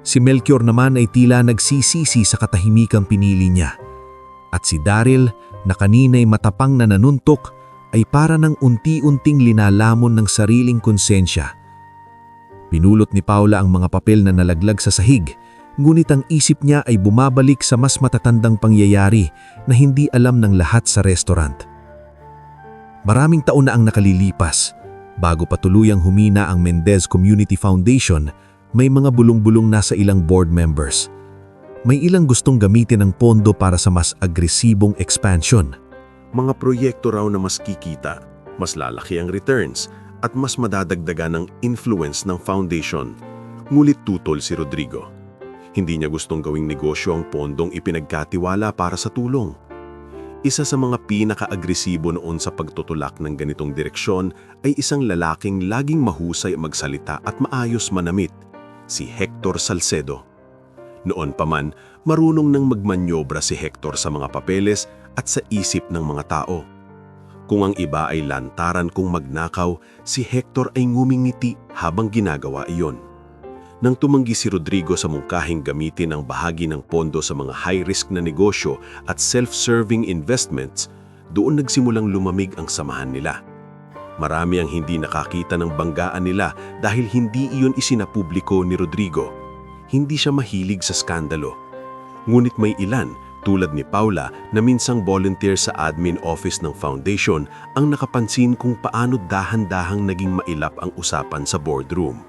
Si Melchior naman ay tila nagsisisi sa katahimikang pinili niya. At si Daryl, na kanina'y matapang na nanuntok, ay para ng unti-unting linalamon ng sariling konsensya. Pinulot ni Paula ang mga papel na nalaglag sa sahig, ngunit ang isip niya ay bumabalik sa mas matatandang pangyayari na hindi alam ng lahat sa restaurant. Maraming taon na ang nakalilipas. Bago pa tuluyang humina ang Mendez Community Foundation, may mga bulong-bulong na sa ilang board members. May ilang gustong gamitin ang pondo para sa mas agresibong expansion. Mga proyekto raw na mas kikita, mas lalaki ang returns, at mas madadagdagan ng influence ng foundation. Ngulit tutol si Rodrigo. Hindi niya gustong gawing negosyo ang pondong ipinagkatiwala para sa tulong. Isa sa mga pinaka-agresibo noon sa pagtutulak ng ganitong direksyon ay isang lalaking laging mahusay magsalita at maayos manamit. si Hector Salcedo. Noon pa man, marunong nang magmanyobra si Hector sa mga papeles at sa isip ng mga tao. Kung ang iba ay lantaran kung magnakaw, si Hector ay ngumingiti habang ginagawa iyon. Nang tumanggi si Rodrigo sa mungkahing gamitin ang bahagi ng pondo sa mga high-risk na negosyo at self-serving investments, doon nagsimulang lumamig ang samahan nila. Marami ang hindi nakakita ng banggaan nila dahil hindi iyon isinapubliko ni Rodrigo. Hindi siya mahilig sa skandalo. Ngunit may ilan, tulad ni Paula na minsang volunteer sa admin office ng foundation, ang nakapansin kung paano dahan-dahang naging mailap ang usapan sa boardroom.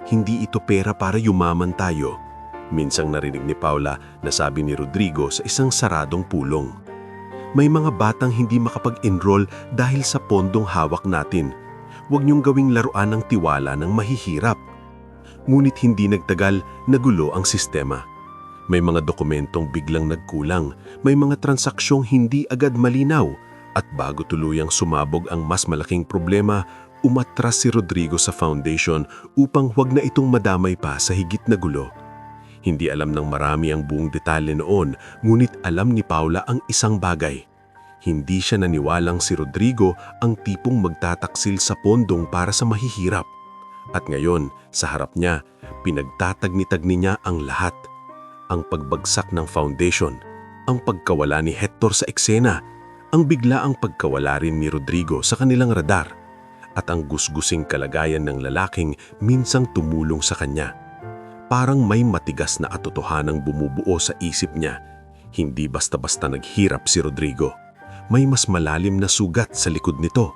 Hindi ito pera para yumaman tayo. Minsang narinig ni Paula na sabi ni Rodrigo sa isang saradong pulong. May mga batang hindi makapag-enroll dahil sa pondong hawak natin. Huwag niyong gawing laruan ng tiwala ng mahihirap. Ngunit hindi nagtagal, nagulo ang sistema. May mga dokumentong biglang nagkulang, may mga transaksyong hindi agad malinaw, at bago tuluyang sumabog ang mas malaking problema, umatras si Rodrigo sa foundation upang huwag na itong madamay pa sa higit na gulo. Hindi alam ng marami ang buong detalye noon, ngunit alam ni Paula ang isang bagay. Hindi siya naniwalang si Rodrigo ang tipong magtataksil sa pondong para sa mahihirap. At ngayon, sa harap niya, pinagtatagni-tagni niya ang lahat. Ang pagbagsak ng foundation, ang pagkawala ni Hector sa eksena, ang biglaang pagkawala rin ni Rodrigo sa kanilang radar, at ang gusgusing kalagayan ng lalaking minsang tumulong sa kanya. Parang may matigas na atotohanang bumubuo sa isip niya. Hindi basta-basta naghirap si Rodrigo. May mas malalim na sugat sa likod nito.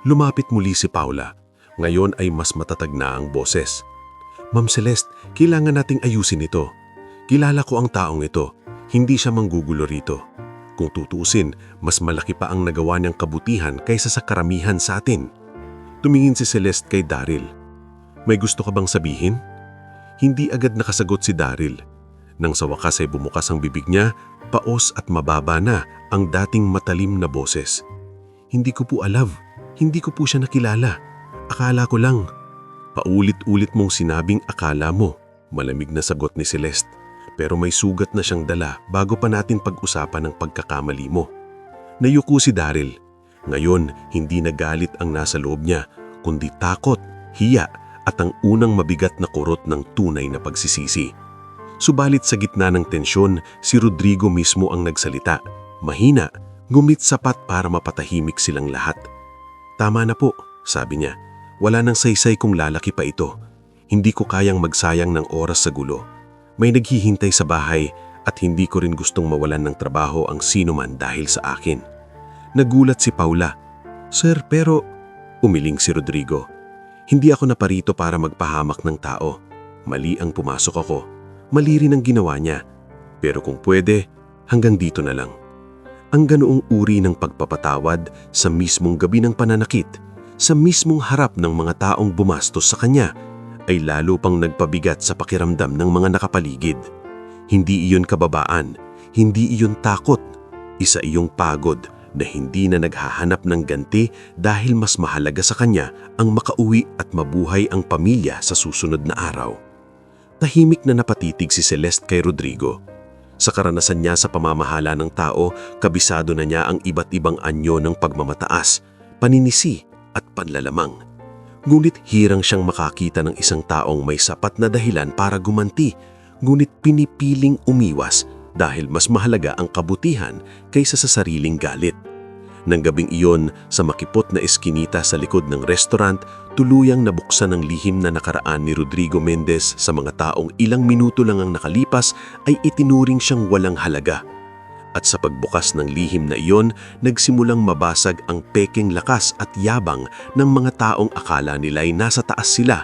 Lumapit muli si Paula. Ngayon ay mas matatag na ang boses. "Ma'am Celeste, kailangan nating ayusin ito. Kilala ko ang taong ito. Hindi siya manggugulo rito. Kung tutusin, mas malaki pa ang nagawa niyang kabutihan kaysa sa karamihan sa atin." Tumingin si Celeste kay Daryl. "May gusto ka bang sabihin?" Hindi agad nakasagot si Daryl. Nang sa wakas ay bumukas ang bibig niya, paos at mababa na ang dating matalim na boses. "Hindi ko po alam. Hindi ko po siya nakilala. Akala ko lang." "Paulit-ulit mong sinabing akala mo," malamig na sagot ni Celeste. "Pero may sugat na siyang dala bago pa natin pag-usapan ang pagkakamali mo." Nayuko si Daryl. Ngayon, hindi na galit ang nasa loob niya, kundi takot, hiya, at ang unang mabigat na kurot ng tunay na pagsisisi. Subalit sa gitna ng tensyon, si Rodrigo mismo ang nagsalita. Mahina, ngumit sapat para mapatahimik silang lahat. "Tama na po," sabi niya. "Wala nang saysay kung lalaki pa ito. Hindi ko kayang magsayang ng oras sa gulo. May naghihintay sa bahay at hindi ko rin gustong mawalan ng trabaho ang sino man dahil sa akin." Nagulat si Paula. "Sir, pero..." Umiling si Rodrigo. "Hindi ako naparito para magpahamak ng tao. Mali ang pumasok ako. Mali rin ang ginawa niya. Pero kung pwede, hanggang dito na lang." Ang ganoong uri ng pagpapatawad sa mismong gabi ng pananakit, sa mismong harap ng mga taong bumastos sa kanya, ay lalo pang nagpabigat sa pakiramdam ng mga nakapaligid. Hindi iyon kababaan, hindi iyon takot, isa iyong pagod na hindi na naghahanap ng ganti dahil mas mahalaga sa kanya ang makauwi at mabuhay ang pamilya sa susunod na araw. Tahimik na napatitig si Celeste kay Rodrigo. Sa karanasan niya sa pamamahala ng tao, kabisado na niya ang iba't ibang anyo ng pagmamataas, paninisi at panlalamang. Ngunit hirang siyang makakita ng isang taong may sapat na dahilan para gumanti, ngunit pinipiling umiwas dahil mas mahalaga ang kabutihan kaysa sa sariling galit. Nang gabing iyon, sa makipot na eskinita sa likod ng restaurant, tuluyang nabuksan ang lihim na nakaraan ni Rodrigo Mendez sa mga taong ilang minuto lang ang nakalipas ay itinuring siyang walang halaga. At sa pagbukas ng lihim na iyon, nagsimulang mabasag ang pekeng lakas at yabang ng mga taong akala nila'y nasa taas sila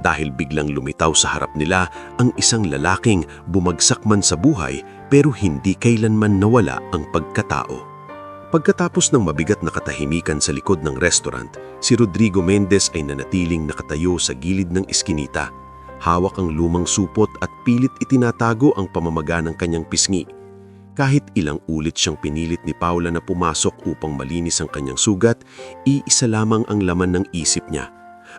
dahil biglang lumitaw sa harap nila ang isang lalaking bumagsak man sa buhay pero hindi kailanman nawala ang pagkatao. Pagkatapos ng mabigat na katahimikan sa likod ng restaurant, si Rodrigo Mendez ay nanatiling nakatayo sa gilid ng eskinita. Hawak ang lumang supot at pilit itinatago ang pamamaga ng kanyang pisngi. Kahit ilang ulit siyang pinilit ni Paula na pumasok upang malinis ang kanyang sugat, iisa lamang ang laman ng isip niya.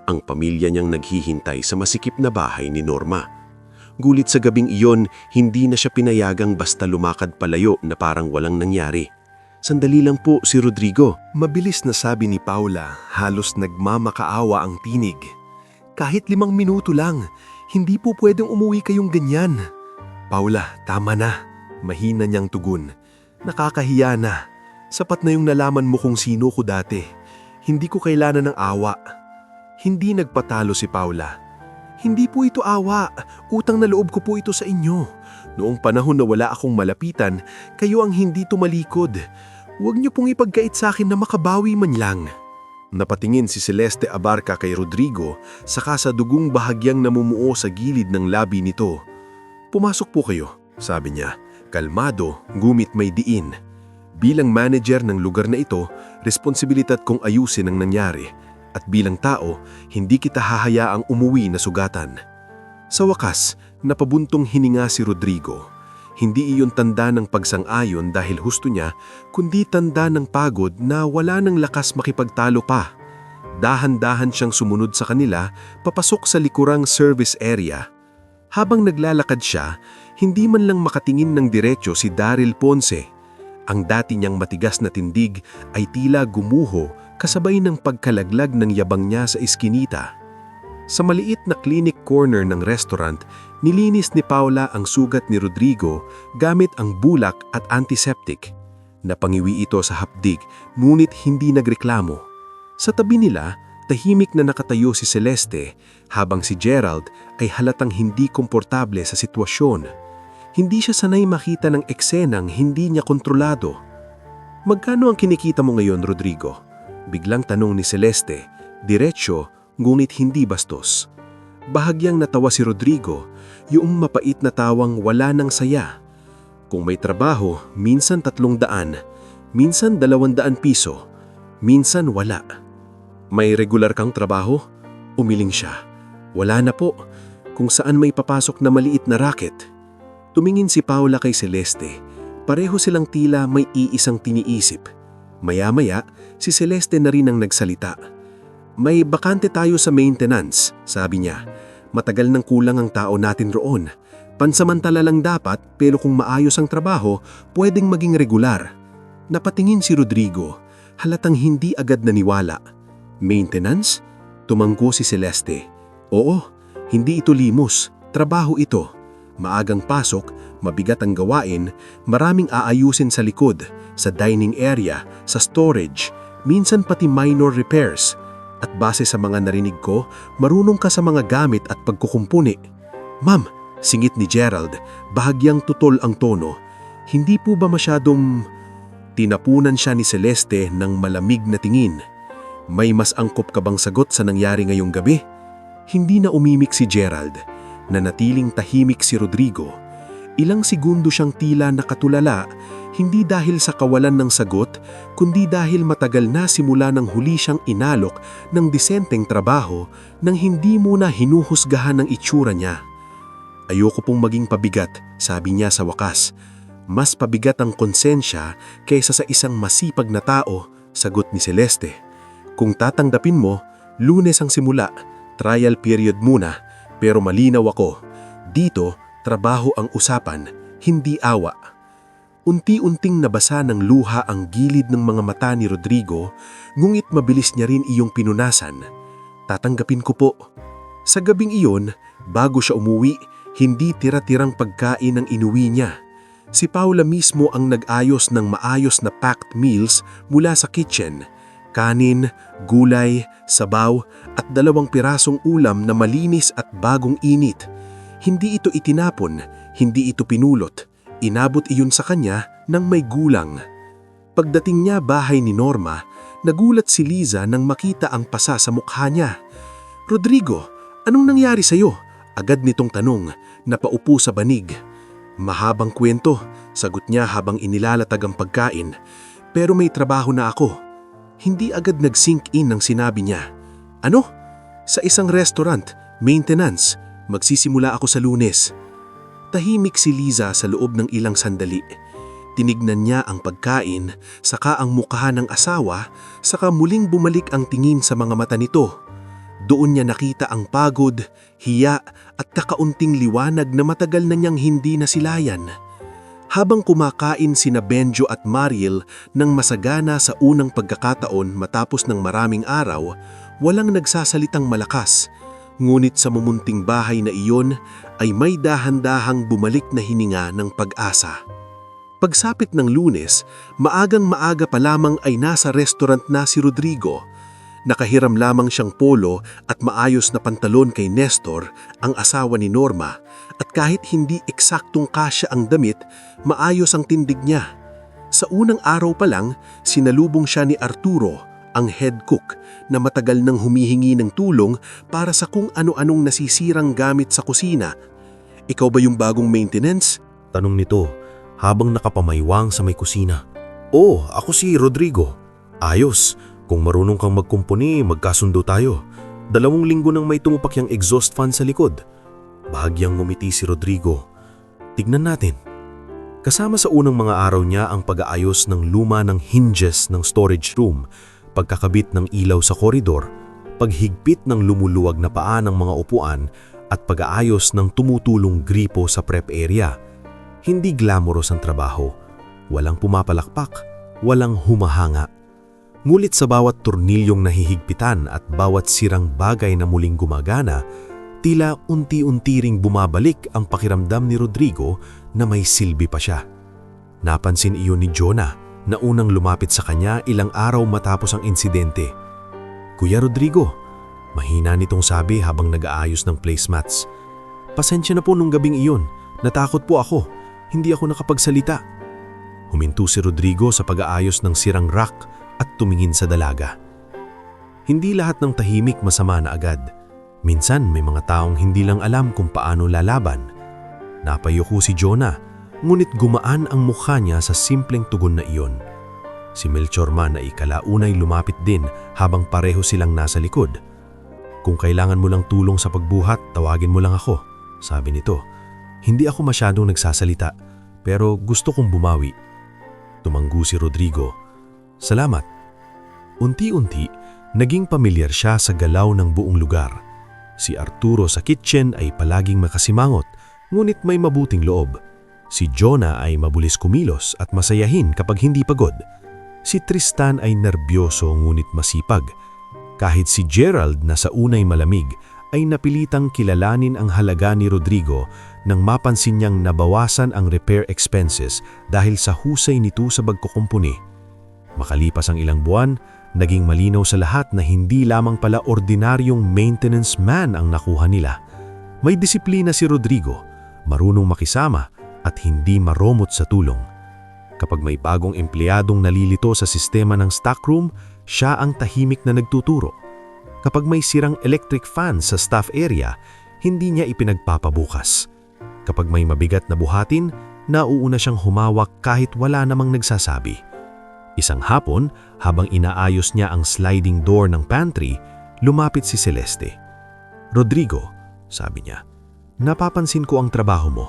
ang pamilya niyang naghihintay sa masikip na bahay ni Norma. Gulit sa gabing iyon, hindi na siya pinayagang basta lumakad palayo na parang walang nangyari. Sandali lang po si Rodrigo. Mabilis na sabi ni Paula, halos nagmamakaawa ang tinig. Kahit 5 minuto lang, hindi po pwedeng umuwi kayong ganyan. Paula, tama na. Mahina niyang tugon. Nakakahiya na. Sapat na yung nalaman mo kung sino ko dati. Hindi ko kailangan ng awa. Hindi nagpatalo si Paula. Hindi po ito awa. Utang na loob ko po ito sa inyo. Noong panahon na wala akong malapitan, kayo ang hindi tumalikod. Huwag niyo pong ipagkait sa akin na makabawi man lang. Napatingin si Celeste Abarca kay Rodrigo, saka sa dugong bahagyang namumuo sa gilid ng labi nito. Pumasok po kayo, sabi niya. Kalmado, gumit may diin. Bilang manager ng lugar na ito, responsibilidad kong ayusin ang nangyari. At bilang tao, hindi kita hahayaang umuwi na sugatan. Sa wakas, napabuntong hininga si Rodrigo. Hindi iyon tanda ng pagsang-ayon dahil husto niya, kundi tanda ng pagod na wala ng lakas makipagtalo pa. Dahan-dahan siyang sumunod sa kanila, papasok sa likurang service area. Habang naglalakad siya, hindi man lang makatingin ng diretso si Daryl Ponce. Ang dati niyang matigas na tindig ay tila gumuho kasabay ng pagkalaglag ng yabang niya sa iskinita. Sa maliit na clinic corner ng restaurant, nilinis ni Paula ang sugat ni Rodrigo gamit ang bulak at antiseptic. Napangiwi ito sa hapdig, ngunit hindi nagreklamo. Sa tabi nila, tahimik na nakatayo si Celeste, habang si Gerald ay halatang hindi komportable sa sitwasyon. Hindi siya sanay makita ng eksenang hindi niya kontrolado. Magkano ang kinikita mo ngayon, Rodrigo? Biglang tanong ni Celeste, diretsyo, ngunit hindi bastos. Bahagyang natawa si Rodrigo, yung mapait na tawang wala ng saya. Kung may trabaho, minsan 300, minsan 200 piso, minsan wala. May regular kang trabaho? Umiling siya. Wala na po, kung saan may papasok na maliit na racket. Tumingin si Paula kay Celeste, pareho silang tila may iisang tiniisip. Maya-maya, si Celeste na rin ang nagsalita. May bakante tayo sa maintenance, sabi niya. Matagal nang kulang ang tao natin roon. Pansamantala lang dapat, pero kung maayos ang trabaho, pwedeng maging regular. Napatingin si Rodrigo, halatang hindi agad naniwala. Maintenance? Tumanggo si Celeste. Oo, hindi ito limos. Trabaho ito. Maagang pasok, mabigat ang gawain, maraming aayusin sa likod, sa dining area, sa storage, minsan pati minor repairs. At base sa mga narinig ko, marunong ka sa mga gamit at pagkukumpuni. Ma'am, singit ni Gerald, bahagyang tutol ang tono. Hindi po ba masyadong... Tinapunan siya ni Celeste ng malamig na tingin. May mas angkop ka bang sagot sa nangyari ngayong gabi? Hindi na umimik si Gerald. Nanatiling tahimik si Rodrigo. Ilang segundo siyang tila nakatulala, hindi dahil sa kawalan ng sagot, kundi dahil matagal na simula nang huli siyang inalok ng disenteng trabaho nang hindi muna hinuhusgahan ng itsura niya. Ayoko pong maging pabigat, sabi niya sa wakas. Mas pabigat ang konsensya kaysa sa isang masipag na tao, sagot ni Celeste. Kung tatanggapin mo, Lunes ang simula, trial period muna. Pero malinaw ako, dito, trabaho ang usapan, hindi awa. Unti-unting nabasa ng luha ang gilid ng mga mata ni Rodrigo, ngunit mabilis niya rin iyong pinunasan. Tatanggapin ko po. Sa gabing iyon, bago siya umuwi, hindi tira-tirang pagkain ang inuwi niya. Si Paula mismo ang nag-ayos ng maayos na packed meals mula sa kitchen. Kanin, gulay, sabaw at 2 pirasong ulam na malinis at bagong init. Hindi ito itinapon, hindi ito pinulot. Inabot iyon sa kanya nang may gulang. Pagdating niya bahay ni Norma, nagulat si Liza nang makita ang pasa sa mukha niya. Rodrigo, anong nangyari sa'yo? Agad nitong tanong, napaupo sa banig. Mahabang kwento, sagot niya habang inilalatag ang pagkain. Pero may trabaho na ako. Hindi agad nag-sink in ang sinabi niya. Ano? Sa isang restaurant, maintenance. Magsisimula ako sa Lunes. Tahimik si Liza sa loob ng ilang sandali. Tinignan niya ang pagkain, saka ang mukha ng asawa, saka muling bumalik ang tingin sa mga mata nito. Doon niya nakita ang pagod, hiya at kakaunting liwanag na matagal na niyang hindi nasilayan. Habang kumakain sina Benjo at Mariel ng masagana sa unang pagkakataon matapos ng maraming araw, walang nagsasalitang malakas. Ngunit sa mumunting bahay na iyon ay may dahan-dahang bumalik na hininga ng pag-asa. Pagsapit ng Lunes, maagang maaga pa lamang ay nasa restaurant na si Rodrigo. Nakahiram lamang siyang polo at maayos na pantalon kay Nestor, ang asawa ni Norma, at kahit hindi eksaktong kasya ang damit, maayos ang tindig niya. Sa unang araw pa lang, sinalubong siya ni Arturo, ang head cook, na matagal nang humihingi ng tulong para sa kung ano-anong nasisirang gamit sa kusina. "Ikaw ba yung bagong maintenance?" Tanong nito habang nakapamaywang sa may kusina. "Oo, ako si Rodrigo." "Ayos. Kung marunong kang magkumpuni, magkasundo tayo. 2 linggo nang may tumupak yung exhaust fan sa likod." Bahagyang ngumiti si Rodrigo. "Tignan natin." Kasama sa unang mga araw niya ang pag-aayos ng luma ng hinges ng storage room, pagkakabit ng ilaw sa koridor, paghigpit ng lumuluwag na paa ng mga upuan at pag-aayos ng tumutulong gripo sa prep area. Hindi glamorous ang trabaho. Walang pumapalakpak, walang humahanga. Ngulit sa bawat tornilyong nahihigpitan at bawat sirang bagay na muling gumagana, tila unti-unti ring bumabalik ang pakiramdam ni Rodrigo na may silbi pa siya. Napansin iyon ni Jonah na unang lumapit sa kanya ilang araw matapos ang insidente. "Kuya Rodrigo," mahina nitong sabi habang nag-aayos ng placemats. "Pasensya na po nung gabing iyon. Natakot po ako. Hindi ako nakapagsalita." Huminto si Rodrigo sa pag-aayos ng sirang rack at tumingin sa dalaga. Hindi lahat ng tahimik masama na agad. Minsan may mga taong hindi lang alam kung paano lalaban. Napayuko si Jonah, ngunit gumaan ang mukha niya sa simpleng tugon na iyon. Si Melchor man ay kalaunay lumapit din habang pareho silang nasa likod. "Kung kailangan mo lang tulong sa pagbuhat, tawagin mo lang ako," sabi nito. "Hindi ako masyadong nagsasalita, pero gusto kong bumawi." Tumanggu si Rodrigo. "Salamat." Unti-unti, naging pamilyar siya sa galaw ng buong lugar. Si Arturo sa kitchen ay palaging makasimangot, ngunit may mabuting loob. Si Jonah ay mabulis kumilos at masayahin kapag hindi pagod. Si Tristan ay nerbyoso ngunit masipag. Kahit si Gerald na sa unay malamig ay napilitang kilalanin ang halaga ni Rodrigo nang mapansin niyang nabawasan ang repair expenses dahil sa husay nito sa pagkukumpuni. Makalipas ang ilang buwan, naging malinaw sa lahat na hindi lamang pala ordinaryong maintenance man ang nakuha nila. May disiplina si Rodrigo, marunong makisama at hindi maromot sa tulong. Kapag may bagong empleyadong nalilito sa sistema ng stockroom, siya ang tahimik na nagtuturo. Kapag may sirang electric fan sa staff area, hindi niya ipinagpapabukas. Kapag may mabigat na buhatin, nauuna siyang humawak kahit wala namang nagsasabi. Isang hapon, habang inaayos niya ang sliding door ng pantry, lumapit si Celeste. "Rodrigo," sabi niya, "napapansin ko ang trabaho mo.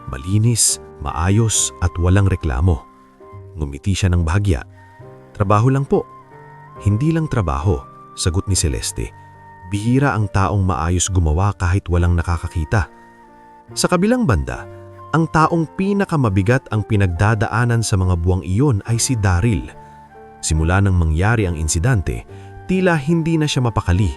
Malinis, maayos at walang reklamo." Ngumiti siya ng bahagya. "Trabaho lang po." "Hindi lang trabaho," sagot ni Celeste. "Bihira ang taong maayos gumawa kahit walang nakakakita." Sa kabilang banda, ang taong pinakamabigat ang pinagdadaanan sa mga buwang iyon ay si Daryl. Simula nang mangyari ang insidente, tila hindi na siya mapakali.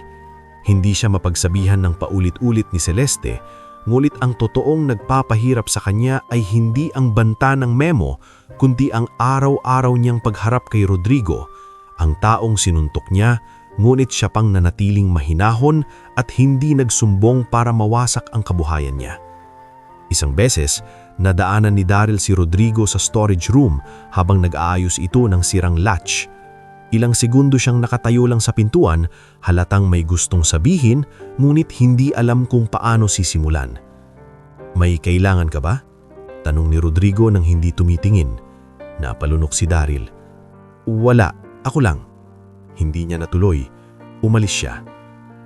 Hindi siya mapagsabihan ng paulit-ulit ni Celeste, ngunit ang totoong nagpapahirap sa kanya ay hindi ang banta ng memo, kundi ang araw-araw niyang pagharap kay Rodrigo, ang taong sinuntok niya, ngunit siya pang nanatiling mahinahon at hindi nagsumbong para mawasak ang kabuhayan niya. Isang beses, nadaanan ni Daryl si Rodrigo sa storage room habang nag-aayos ito ng sirang latch. Ilang segundo siyang nakatayo lang sa pintuan, halatang may gustong sabihin, ngunit hindi alam kung paano sisimulan. "May kailangan ka ba?" tanong ni Rodrigo nang hindi tumitingin. Napalunok si Daryl. "Wala, ako lang." Hindi niya natuloy. Umalis siya.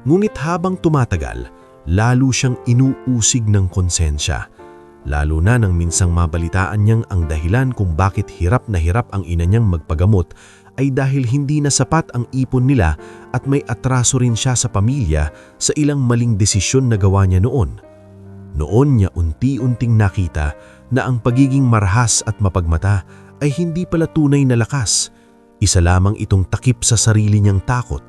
Ngunit habang tumatagal, lalo siyang inuusig ng konsensya. Lalo na nang minsang mabalitaan niyang ang dahilan kung bakit hirap na hirap ang ina niyang magpagamot ay dahil hindi na sapat ang ipon nila at may atraso rin siya sa pamilya sa ilang maling desisyon na gawa niya noon. Noon niya unti-unting nakita na ang pagiging marahas at mapagmata ay hindi pala tunay na lakas. Isa lamang itong takip sa sarili niyang takot.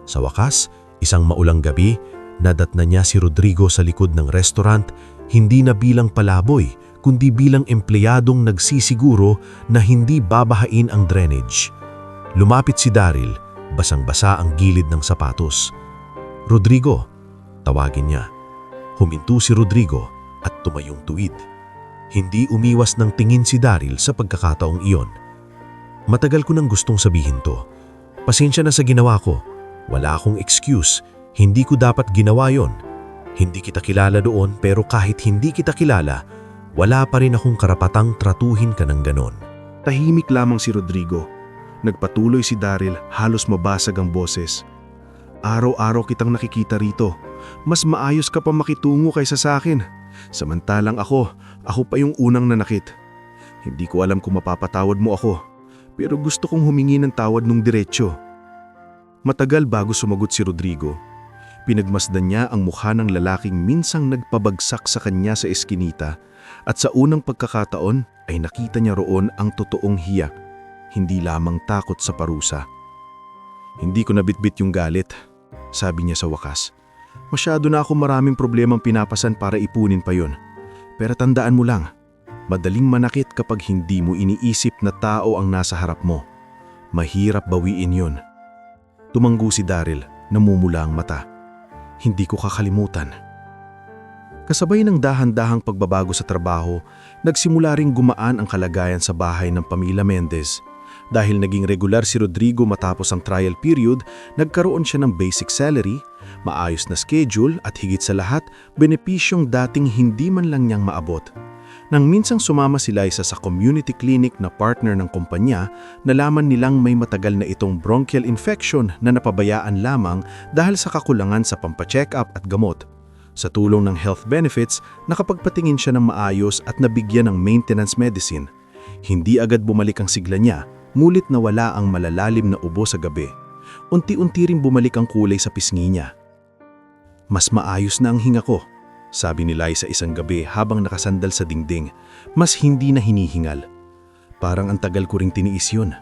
Sa wakas, isang maulang gabi, nadatna niya si Rodrigo sa likod ng restaurant, hindi na bilang palaboy, kundi bilang empleyadong nagsisiguro na hindi babahain ang drainage. Lumapit si Daryl, basang-basa ang gilid ng sapatos. "Rodrigo," tawagin niya. Huminto si Rodrigo at tumayong tuwid. Hindi umiwas ng tingin si Daryl sa pagkakataong iyon. "Matagal ko nang gustong sabihin to. Pasensya na sa ginawa ko. Wala akong excuse. Hindi ko dapat ginawa yon. Hindi kita kilala doon pero kahit hindi kita kilala, wala pa rin akong karapatang tratuhin ka ng ganon." Tahimik lamang si Rodrigo. Nagpatuloy si Daryl, halos mabasag ang boses. "Araw-araw kitang nakikita rito. Mas maayos ka pa makitungo kaysa sa akin. Samantalang ako pa yung unang nanakit. Hindi ko alam kung mapapatawad mo ako, pero gusto kong humingi ng tawad nung diretsyo." Matagal bago sumagot si Rodrigo. Pinagmasdan niya ang mukha ng lalaking minsang nagpabagsak sa kanya sa eskinita at sa unang pagkakataon ay nakita niya roon ang totoong hiya, hindi lamang takot sa parusa. "Hindi ko nabitbit yung galit," sabi niya sa wakas. "Masyado na ako maraming problemang pinapasan para ipunin pa yon. Pero tandaan mo lang, madaling manakit kapag hindi mo iniisip na tao ang nasa harap mo. Mahirap bawiin yon." Tumanggo si Daryl, namumula ang mata. "Hindi ko kakalimutan." Kasabay ng dahan-dahang pagbabago sa trabaho, nagsimula ring gumaan ang kalagayan sa bahay ng pamilya Mendez. Dahil naging regular si Rodrigo matapos ang trial period, nagkaroon siya ng basic salary, maayos na schedule at higit sa lahat, benepisyong dating hindi man lang niyang maabot. Nang minsang sumama si Liza sa community clinic na partner ng kumpanya, nalaman nilang may matagal na itong bronchial infection na napabayaan lamang dahil sa kakulangan sa pampacheck-up at gamot. Sa tulong ng health benefits, nakapagpatingin siya ng maayos at nabigyan ng maintenance medicine. Hindi agad bumalik ang sigla niya, ngulit na wala ang malalalim na ubo sa gabi. Unti-unti ring bumalik ang kulay sa pisngi niya. "Mas maayos na ang hinga ko," sabi ni Liza isang gabi habang nakasandal sa dingding. Mas hindi na hinihingal. "Parang ang tagal ko ring tiniis yun."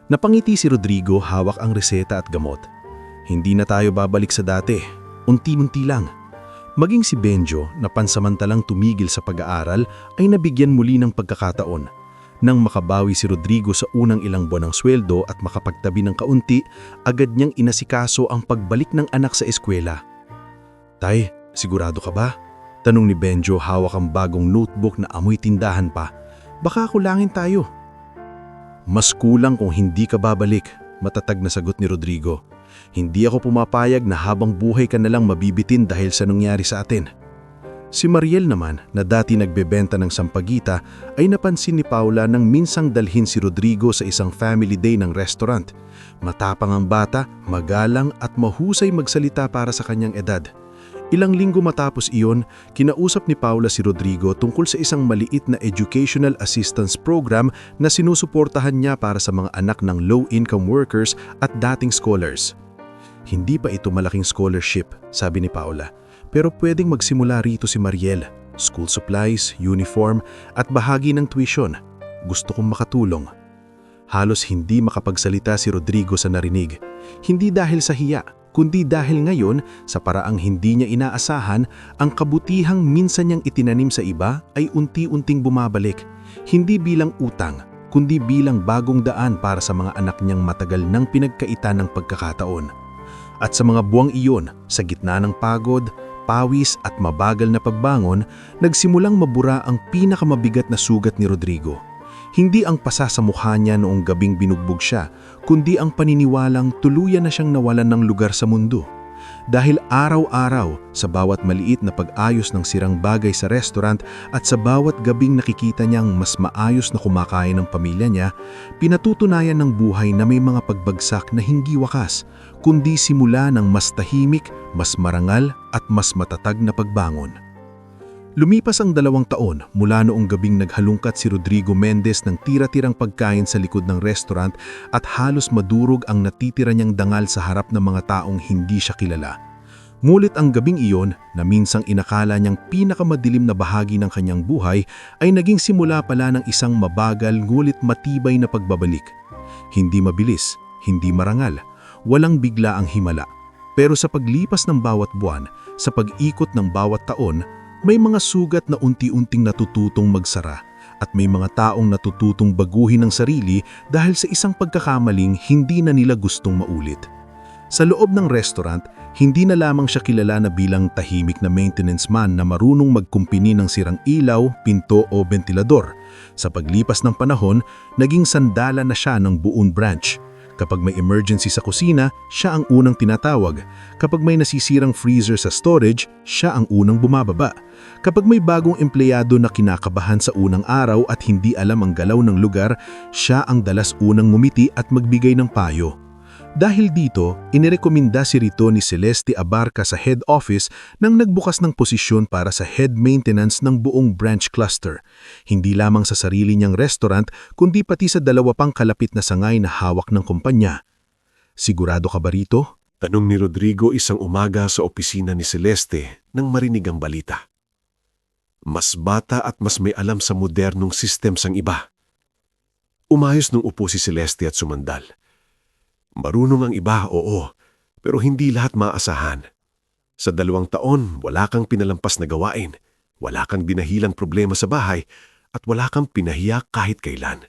Napangiti si Rodrigo, hawak ang reseta at gamot. "Hindi na tayo babalik sa dati. Unti-unti lang." Maging si Benjo na pansamantalang tumigil sa pag-aaral ay nabigyan muli ng pagkakataon. Nang makabawi si Rodrigo sa unang ilang buwan ng sweldo at makapagtabi ng kaunti, agad niyang inasikaso ang pagbalik ng anak sa eskwela. "Tay, sigurado ka ba?" tanong ni Benjo, hawak ang bagong notebook na amoy tindahan pa. "Baka kulangin tayo." "Mas kulang kung hindi ka babalik," matatag na sagot ni Rodrigo. "Hindi ako pumapayag na habang buhay ka nalang mabibitin dahil sa nangyari sa atin." Si Mariel naman, na dati nagbebenta ng sampagita, ay napansin ni Paula nang minsang dalhin si Rodrigo sa isang family day ng restaurant. Matapang ang bata, magalang at mahusay magsalita para sa kanyang edad. Ilang linggo matapos iyon, kinausap ni Paula si Rodrigo tungkol sa isang maliit na educational assistance program na sinusuportahan niya para sa mga anak ng low-income workers at dating scholars. "Hindi pa ito malaking scholarship," sabi ni Paula. "Pero pwedeng magsimula rito si Mariel. School supplies, uniform, at bahagi ng tuition. Gusto kong makatulong." Halos hindi makapagsalita si Rodrigo sa narinig. Hindi dahil sa hiya, kundi dahil ngayon, sa paraang hindi niya inaasahan, ang kabutihang minsan niyang itinanim sa iba ay unti-unting bumabalik. Hindi bilang utang, kundi bilang bagong daan para sa mga anak niyang matagal nang pinagkaitan ng pagkakataon. At sa mga buwang iyon, sa gitna ng pagod, pawis at mabagal na pagbangon, nagsimulang mabura ang pinakamabigat na sugat ni Rodrigo. Hindi ang pasa sa mukha niya noong gabing binugbog siya, kundi ang paniniwalang tuluyan na siyang nawalan ng lugar sa mundo. Dahil araw-araw, sa bawat maliit na pag-ayos ng sirang bagay sa restaurant at sa bawat gabing nakikita niyang mas maayos na kumakain ng pamilya niya, pinatutunayan ng buhay na may mga pagbagsak na hindi wakas, kundi simula ng mas tahimik, mas marangal at mas matatag na pagbangon. Lumipas ang 2 taon mula noong gabing naghalungkat si Rodrigo Mendez ng tira-tirang pagkain sa likod ng restaurant at halos madurog ang natitira niyang dangal sa harap ng mga taong hindi siya kilala. Ngunit ang gabing iyon na minsang inakala niyang pinakamadilim na bahagi ng kanyang buhay ay naging simula pala ng isang mabagal ngunit matibay na pagbabalik. Hindi mabilis, hindi marangal, walang bigla ang himala. Pero sa paglipas ng bawat buwan, sa pag-ikot ng bawat taon, may mga sugat na unti-unting natututong magsara at may mga taong natututong baguhin ang sarili dahil sa isang pagkakamaling hindi na nila gustong maulit. Sa loob ng restaurant, hindi na lamang siya kilala na bilang tahimik na maintenance man na marunong magkumpini ng sirang ilaw, pinto o ventilador. Sa paglipas ng panahon, naging sandala na siya ng buong branch. Kapag may emergency sa kusina, siya ang unang tinatawag. Kapag may nasisirang freezer sa storage, siya ang unang bumababa. Kapag may bagong empleyado na kinakabahan sa unang araw at hindi alam ang galaw ng lugar, siya ang dalas unang ngumiti at magbigay ng payo. Dahil dito, inirekomenda si Rito ni Celeste Abarca sa head office nang nagbukas ng posisyon para sa head maintenance ng buong branch cluster. Hindi lamang sa sarili niyang restaurant, kundi pati sa 2 pang kalapit na sangay na hawak ng kumpanya. Sigurado ka ba rito? Tanong ni Rodrigo isang umaga sa opisina ni Celeste nang marinig ang balita. Mas bata at mas may alam sa modernong systems ang iba. Umayos nung upo si Celeste at sumandal. Marunong ang iba, oo, pero hindi lahat maasahan. Sa 2 taon, wala kang pinalampas na gawain, wala kang dinahilang problema sa bahay, at wala kang pinahiya kahit kailan.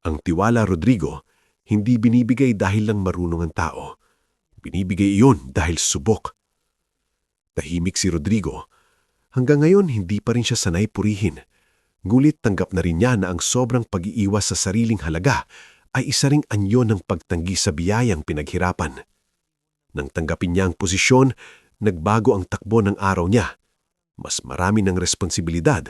Ang tiwala, Rodrigo, hindi binibigay dahil lang marunong ang tao. Binibigay iyon dahil subok. Tahimik si Rodrigo. Hanggang ngayon, hindi pa rin siya sanay purihin. Ngulit tanggap na rin niya na ang sobrang pag-iiwas sa sariling halaga ay isa ring anyo ng pagtanggi sa biyayang pinaghirapan. Nang tanggapin niya ang posisyon, nagbago ang takbo ng araw niya. Mas marami ng responsibilidad.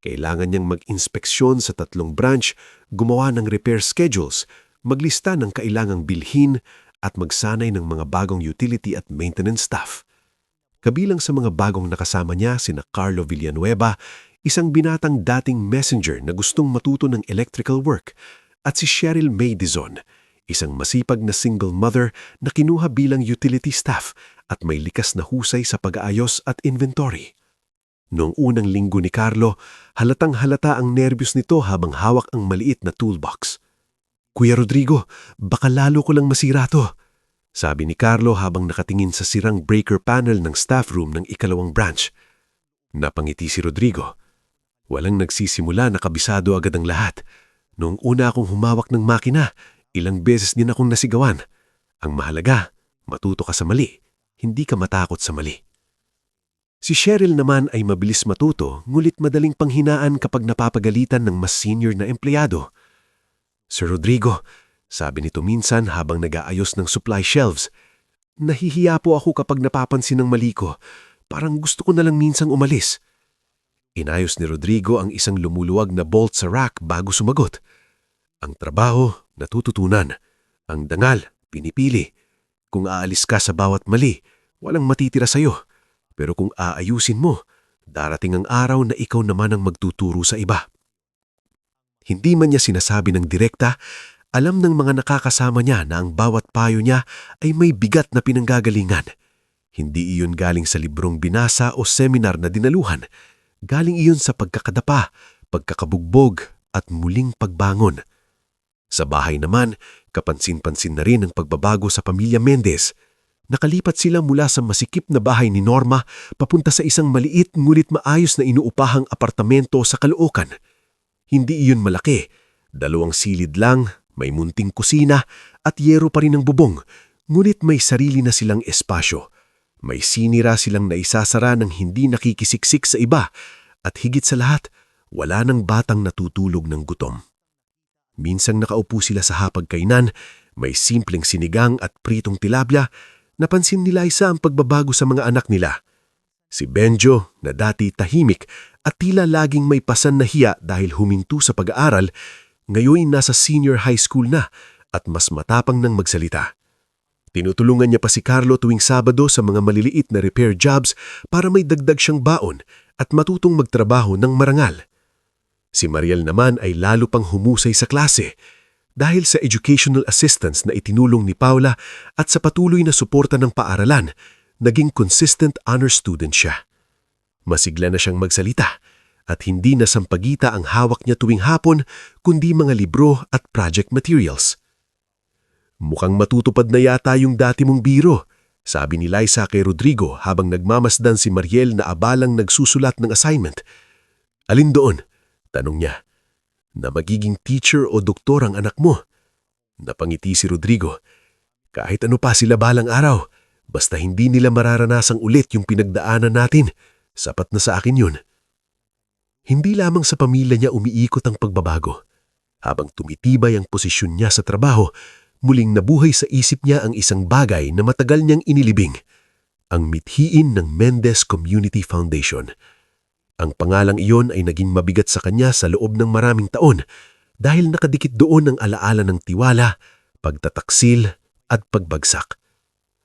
Kailangan niyang mag-inspeksyon sa 3 branch, gumawa ng repair schedules, maglista ng kailangang bilhin at magsanay ng mga bagong utility at maintenance staff. Kabilang sa mga bagong nakasama niya sina Carlo Villanueva, isang binatang dating messenger na gustong matuto ng electrical work, at si Cheryl May Dizon, isang masipag na single mother na kinuha bilang utility staff at may likas na husay sa pag-aayos at inventory. Noong unang linggo ni Carlo, halatang-halata ang nervyos nito habang hawak ang maliit na toolbox. "Kuya Rodrigo, baka lalo ko lang masira to," sabi ni Carlo habang nakatingin sa sirang breaker panel ng staff room ng 2 branch. Napangiti si Rodrigo. Walang nagsisimula na kabisado agad ang lahat. Noong una akong humawak ng makina, ilang beses din akong nasigawan. Ang mahalaga, matuto ka sa mali, hindi ka matakot sa mali. Si Cheryl naman ay mabilis matuto, ngulit madaling panghinaan kapag napapagalitan ng mas senior na empleyado. "Sir Rodrigo," sabi nito minsan habang nag-aayos ng supply shelves, "nahihiya po ako kapag napapansin ng mali ko. Parang gusto ko na lang minsang umalis." Inayos ni Rodrigo ang isang lumuluwag na bolt sa rack bago sumagot. "Ang trabaho, natututunan. Ang dangal, pinipili. Kung aalis ka sa bawat mali, walang matitira sa'yo. Pero kung aayusin mo, darating ang araw na ikaw naman ang magtuturo sa iba." Hindi man niya sinasabi ng direkta, alam ng mga nakakasama niya na ang bawat payo niya ay may bigat na pinanggagalingan. Hindi iyon galing sa librong binasa o seminar na dinaluhan. Galing iyon sa pagkakadapa, pagkakabugbog at muling pagbangon. Sa bahay naman, kapansin-pansin na rin ang pagbabago sa pamilya Mendez. Nakalipat sila mula sa masikip na bahay ni Norma papunta sa isang maliit ngunit maayos na inuupahang apartamento sa Caloocan. Hindi iyon malaki, 2 silid lang, may munting kusina at yero pa rin ang bubong, ngunit may sarili na silang espasyo. May sinira silang naisasara ng hindi nakikisiksik sa iba at higit sa lahat, wala ng batang natutulog ng gutom. Minsang nakaupo sila sa hapagkainan, may simpleng sinigang at pritong tilapia, napansin nila isa ang pagbabago sa mga anak nila. Si Benjo, na dati tahimik at tila laging may pasan na hiya dahil huminto sa pag-aaral, ngayon nasa senior high school na at mas matapang ng magsalita. Tinutulungan niya pa si Carlo tuwing Sabado sa mga maliliit na repair jobs para may dagdag siyang baon at matutong magtrabaho ng marangal. Si Mariel naman ay lalo pang humusay sa klase dahil sa educational assistance na itinulong ni Paula at sa patuloy na suporta ng paaralan, naging consistent honor student siya. Masigla na siyang magsalita at hindi na sampagita ang hawak niya tuwing hapon kundi mga libro at project materials. Mukhang matutupad na yata yung dati mong biro, sabi ni Liza kay Rodrigo habang nagmamasdan si Mariel na abalang nagsusulat ng assignment. Alin doon? Tanong niya. Na magiging teacher o doktor ang anak mo? Napangiti si Rodrigo. Kahit ano pa sila balang araw, basta hindi nila mararanasang ulit yung pinagdaanan natin, sapat na sa akin yun. Hindi lamang sa pamilya niya umiikot ang pagbabago. Habang tumitibay ang posisyon niya sa trabaho, muling nabuhay sa isip niya ang isang bagay na matagal niyang inilibing, ang mithiin ng Mendez Community Foundation. Ang pangalang iyon ay naging mabigat sa kanya sa loob ng maraming taon dahil nakadikit doon ang alaala ng tiwala, pagtataksil at pagbagsak.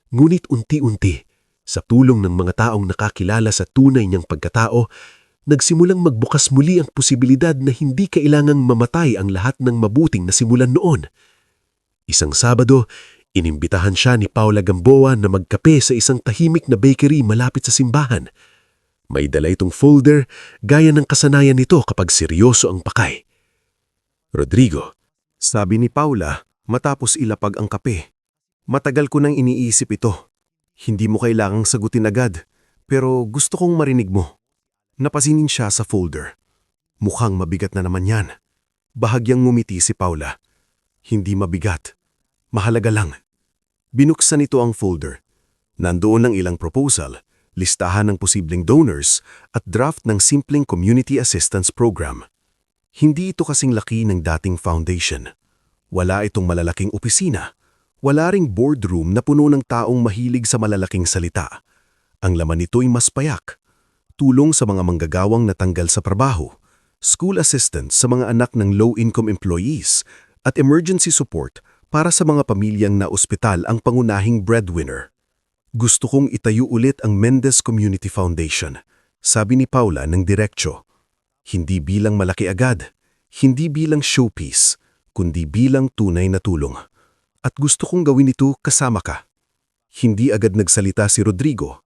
Ngunit unti-unti, sa tulong ng mga taong nakakilala sa tunay niyang pagkatao, nagsimulang magbukas muli ang posibilidad na hindi kailangang mamatay ang lahat ng mabuting na simulan noon. Isang Sabado, inimbitahan siya ni Paula Gamboa na magkape sa isang tahimik na bakery malapit sa simbahan. May dala itong folder gaya ng kasanayan nito kapag seryoso ang pakay. Rodrigo, sabi ni Paula matapos ilapag ang kape. Matagal ko nang iniisip ito. Hindi mo kailangang sagutin agad, pero gusto kong marinig mo. Napasinin siya sa folder. Mukhang mabigat na naman yan. Bahagyang ngumiti si Paula. Hindi mabigat. Mahalaga lang. Binuksan nito ang folder. Nandoon ang ilang proposal, listahan ng posibleng donors at draft ng simpleng community assistance program. Hindi ito kasing laki ng dating foundation. Wala itong malalaking opisina. Wala ring boardroom na puno ng taong mahilig sa malalaking salita. Ang laman nito'y mas payak. Tulong sa mga manggagawang natanggal sa trabaho, school assistance sa mga anak ng low-income employees, at emergency support para sa mga pamilyang naospital ang pangunahing breadwinner. Gusto kong itayo ulit ang Mendez Community Foundation, sabi ni Paula ng diretsyo. Hindi bilang malaki agad, hindi bilang showpiece, kundi bilang tunay na tulong. At gusto kong gawin ito kasama ka. Hindi agad nagsalita si Rodrigo.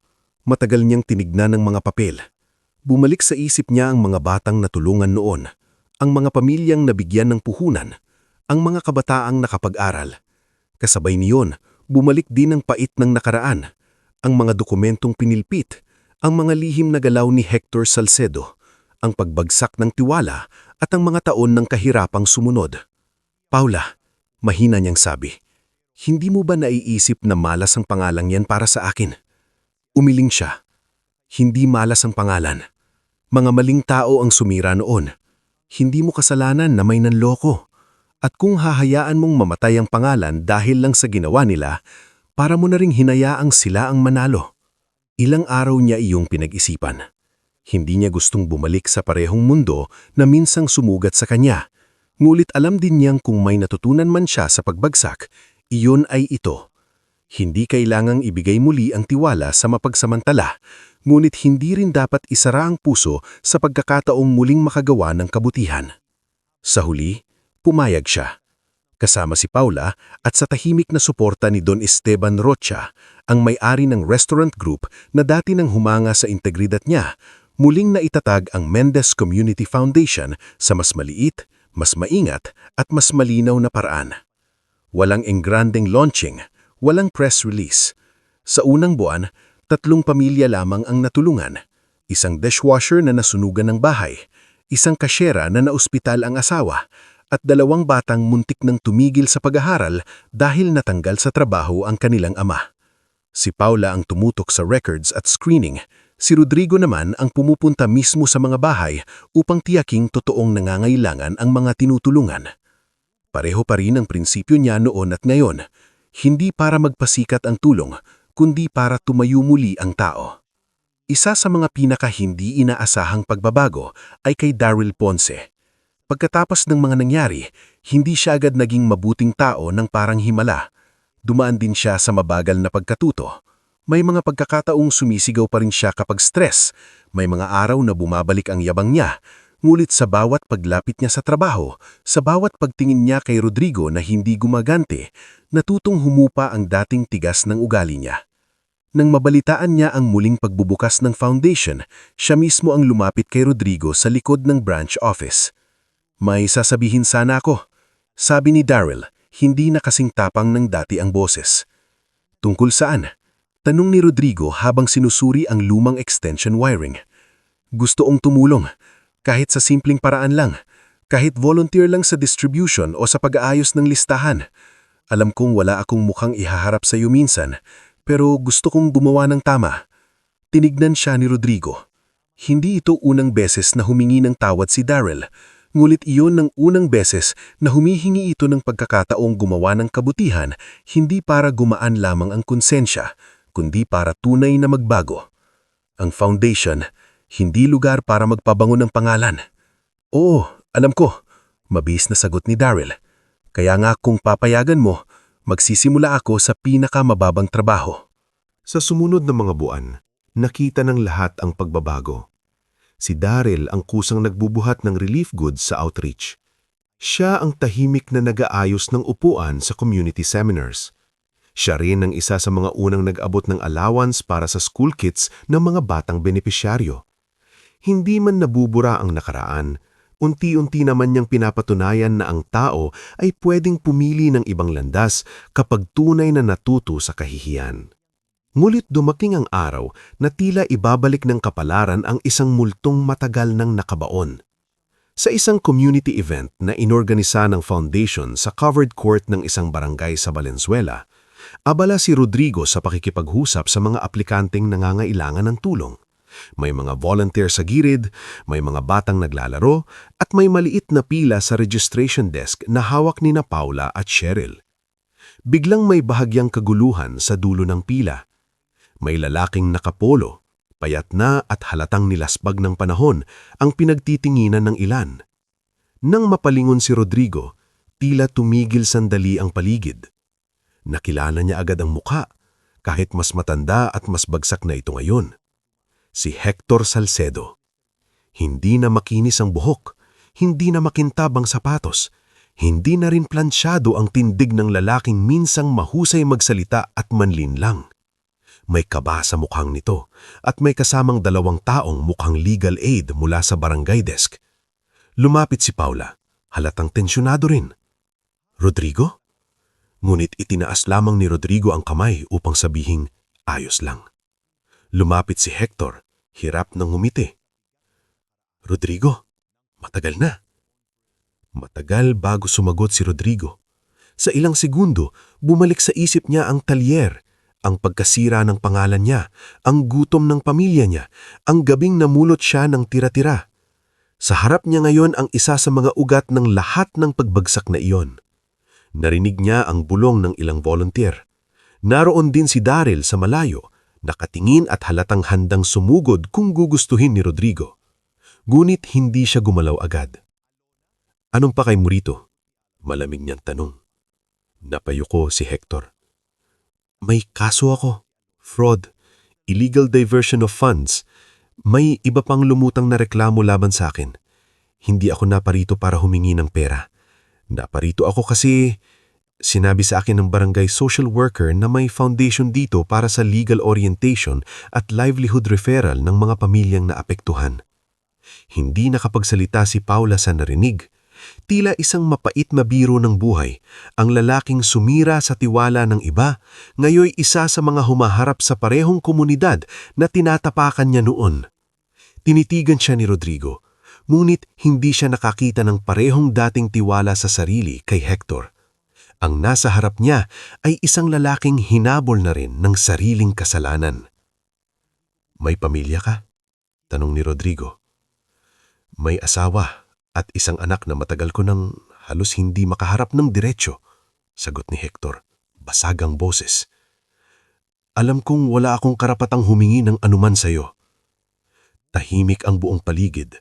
Matagal niyang tinignan ng mga papel. Bumalik sa isip niya ang mga batang natulungan noon, ang mga pamilyang nabigyan ng puhunan, ang mga kabataang nakapag-aral. Kasabay niyon, bumalik din ang pait ng nakaraan, ang mga dokumentong pinilpit, ang mga lihim na galaw ni Hector Salcedo, ang pagbagsak ng tiwala at ang mga taon ng kahirapang sumunod. Paula, mahina niyang sabi, hindi mo ba naiisip na malas ang pangalang yan para sa akin? Umiling siya. Hindi malas ang pangalan. Mga maling tao ang sumira noon. Hindi mo kasalanan na may nanloko. At kung hahayaan mong mamatay ang pangalan dahil lang sa ginawa nila, para mo na ring hinayaang sila ang manalo. Ilang araw niya iyong pinag-isipan. Hindi niya gustong bumalik sa parehong mundo na minsang sumugat sa kanya. Ngulit alam din niyang kung may natutunan man siya sa pagbagsak, iyon ay ito. Hindi kailangang ibigay muli ang tiwala sa mapagsamantala, ngunit hindi rin dapat isara ang puso sa pagkakataong muling makagawa ng kabutihan. Sa huli, pumayag siya. Kasama si Paula at sa tahimik na suporta ni Don Esteban Rocha, ang may-ari ng restaurant group na dati nang humanga sa integridad niya, muling naitatag ang Mendez Community Foundation sa mas maliit, mas maingat at mas malinaw na paraan. Walang engrandeng launching, walang press release. Sa unang buwan, 3 pamilya lamang ang natulungan. Isang dishwasher na nasunugan ng bahay, isang kasyera na naospital ang asawa, at 2 batang muntik nang tumigil sa pag-aaral dahil natanggal sa trabaho ang kanilang ama. Si Paula ang tumutok sa records at screening, si Rodrigo naman ang pumupunta mismo sa mga bahay upang tiyaking totoong nangangailangan ang mga tinutulungan. Pareho pa rin ang prinsipyo niya noon at ngayon, hindi para magpasikat ang tulong, kundi para tumayo muli ang tao. Isa sa mga pinaka-hindi inaasahang pagbabago ay kay Daryl Ponce. Pagkatapos ng mga nangyari, hindi siya agad naging mabuting tao ng parang himala. Dumaan din siya sa mabagal na pagkatuto. May mga pagkakataong sumisigaw pa rin siya kapag stress. May mga araw na bumabalik ang yabang niya. Ngunit sa bawat paglapit niya sa trabaho, sa bawat pagtingin niya kay Rodrigo na hindi gumagante, natutong humupa ang dating tigas ng ugali niya. Nang mabalitaan niya ang muling pagbubukas ng foundation, siya mismo ang lumapit kay Rodrigo sa likod ng branch office. "May sasabihin sana ako," sabi ni Daryl, hindi na kasing tapang ng dati ang boses. "Tungkol saan?" tanong ni Rodrigo habang sinusuri ang lumang extension wiring. "Gusto ong tumulong, kahit sa simpleng paraan lang, kahit volunteer lang sa distribution o sa pag-aayos ng listahan. Alam kong wala akong mukhang ihaharap sa iyo minsan, pero gusto kong gumawa ng tama." Tinignan siya ni Rodrigo. Hindi ito unang beses na humingi ng tawad si Daryl, ngulit iyon ng unang beses na humihingi ito ng pagkakataong gumawa ng kabutihan, hindi para gumaan lamang ang konsensya, kundi para tunay na magbago. Ang foundation, hindi lugar para magpabango ng pangalan. "Oo, alam ko," mabis na sagot ni Daryl. "Kaya nga kung papayagan mo, magsisimula ako sa pinakamababang trabaho." Sa sumunod na mga buwan, nakita ng lahat ang pagbabago. Si Daryl ang kusang nagbubuhat ng relief goods sa outreach. Siya ang tahimik na nag-aayos ng upuan sa community seminars. Siya rin ang isa sa mga unang nag-abot ng allowance para sa school kits ng mga batang benepisyaryo. Hindi man nabubura ang nakaraan, unti-unti naman niyang pinapatunayan na ang tao ay pwedeng pumili ng ibang landas kapag tunay na natuto sa kahihiyan. Ngulit dumating ang araw na tila ibabalik ng kapalaran ang isang multong matagal nang nakabaon. Sa isang community event na inorganisa ng foundation sa covered court ng isang barangay sa Valenzuela, abala si Rodrigo sa pakikipaghusap sa mga aplikanteng nangangailangan ng tulong. May mga volunteer sa gilid, may mga batang naglalaro, at may maliit na pila sa registration desk na hawak ni na Paula at Cheryl. Biglang may bahagyang kaguluhan sa dulo ng pila. May lalaking nakapolo, payat na at halatang nilasbag ng panahon ang pinagtitinginan ng ilan. Nang mapalingon si Rodrigo, tila tumigil sandali ang paligid. Nakilala niya agad ang mukha, kahit mas matanda at mas bagsak na ito ngayon. Si Hector Salcedo. Hindi na makinis ang buhok, hindi na makintab ang sapatos, hindi na rin plansyado ang tindig ng lalaking minsang mahusay magsalita at manlinlang. May kaba sa mukhang nito at may kasamang 2 taong mukhang legal aid mula sa barangay desk. Lumapit si Paula, halatang tensyonado rin. "Rodrigo?" Ngunit itinaas lamang ni Rodrigo ang kamay upang sabihing, "Ayos lang." Lumapit si Hector, hirap ng ngumiti. "Rodrigo, matagal na." Matagal bago sumagot si Rodrigo. Sa ilang segundo, bumalik sa isip niya ang talyer, ang pagkasira ng pangalan niya, ang gutom ng pamilya niya, ang gabing namulot siya ng tira-tira. Sa harap niya ngayon ang isa sa mga ugat ng lahat ng pagbagsak na iyon. Narinig niya ang bulong ng ilang volunteer. Naroon din si Daryl sa malayo, nakatingin at halatang handang sumugod kung gugustuhin ni Rodrigo. Ngunit hindi siya gumalaw agad. "Anong pakay mo rito?" malamig niyang tanong. Napayuko si Hector. "May kaso ako. Fraud. Illegal diversion of funds. May iba pang lumutang na reklamo laban sa akin. Hindi ako naparito para humingi ng pera. Naparito ako kasi sinabi sa akin ng barangay social worker na may foundation dito para sa legal orientation at livelihood referral ng mga pamilyang naapektuhan." Hindi nakapagsalita si Paula sa narinig. Tila isang mapait na biro ng buhay, ang lalaking sumira sa tiwala ng iba, ngayoy isa sa mga humaharap sa parehong komunidad na tinatapakan niya noon. Tinitigan siya ni Rodrigo, ngunit hindi siya nakakita ng parehong dating tiwala sa sarili kay Hector. Ang nasa harap niya ay isang lalaking hinabol na rin ng sariling kasalanan. "May pamilya ka?" tanong ni Rodrigo. "May asawa at isang anak na matagal ko nang halos hindi makaharap ng diretsyo," sagot ni Hector, basag ang boses. "Alam kong wala akong karapatang humingi ng anuman sa iyo." Tahimik ang buong paligid.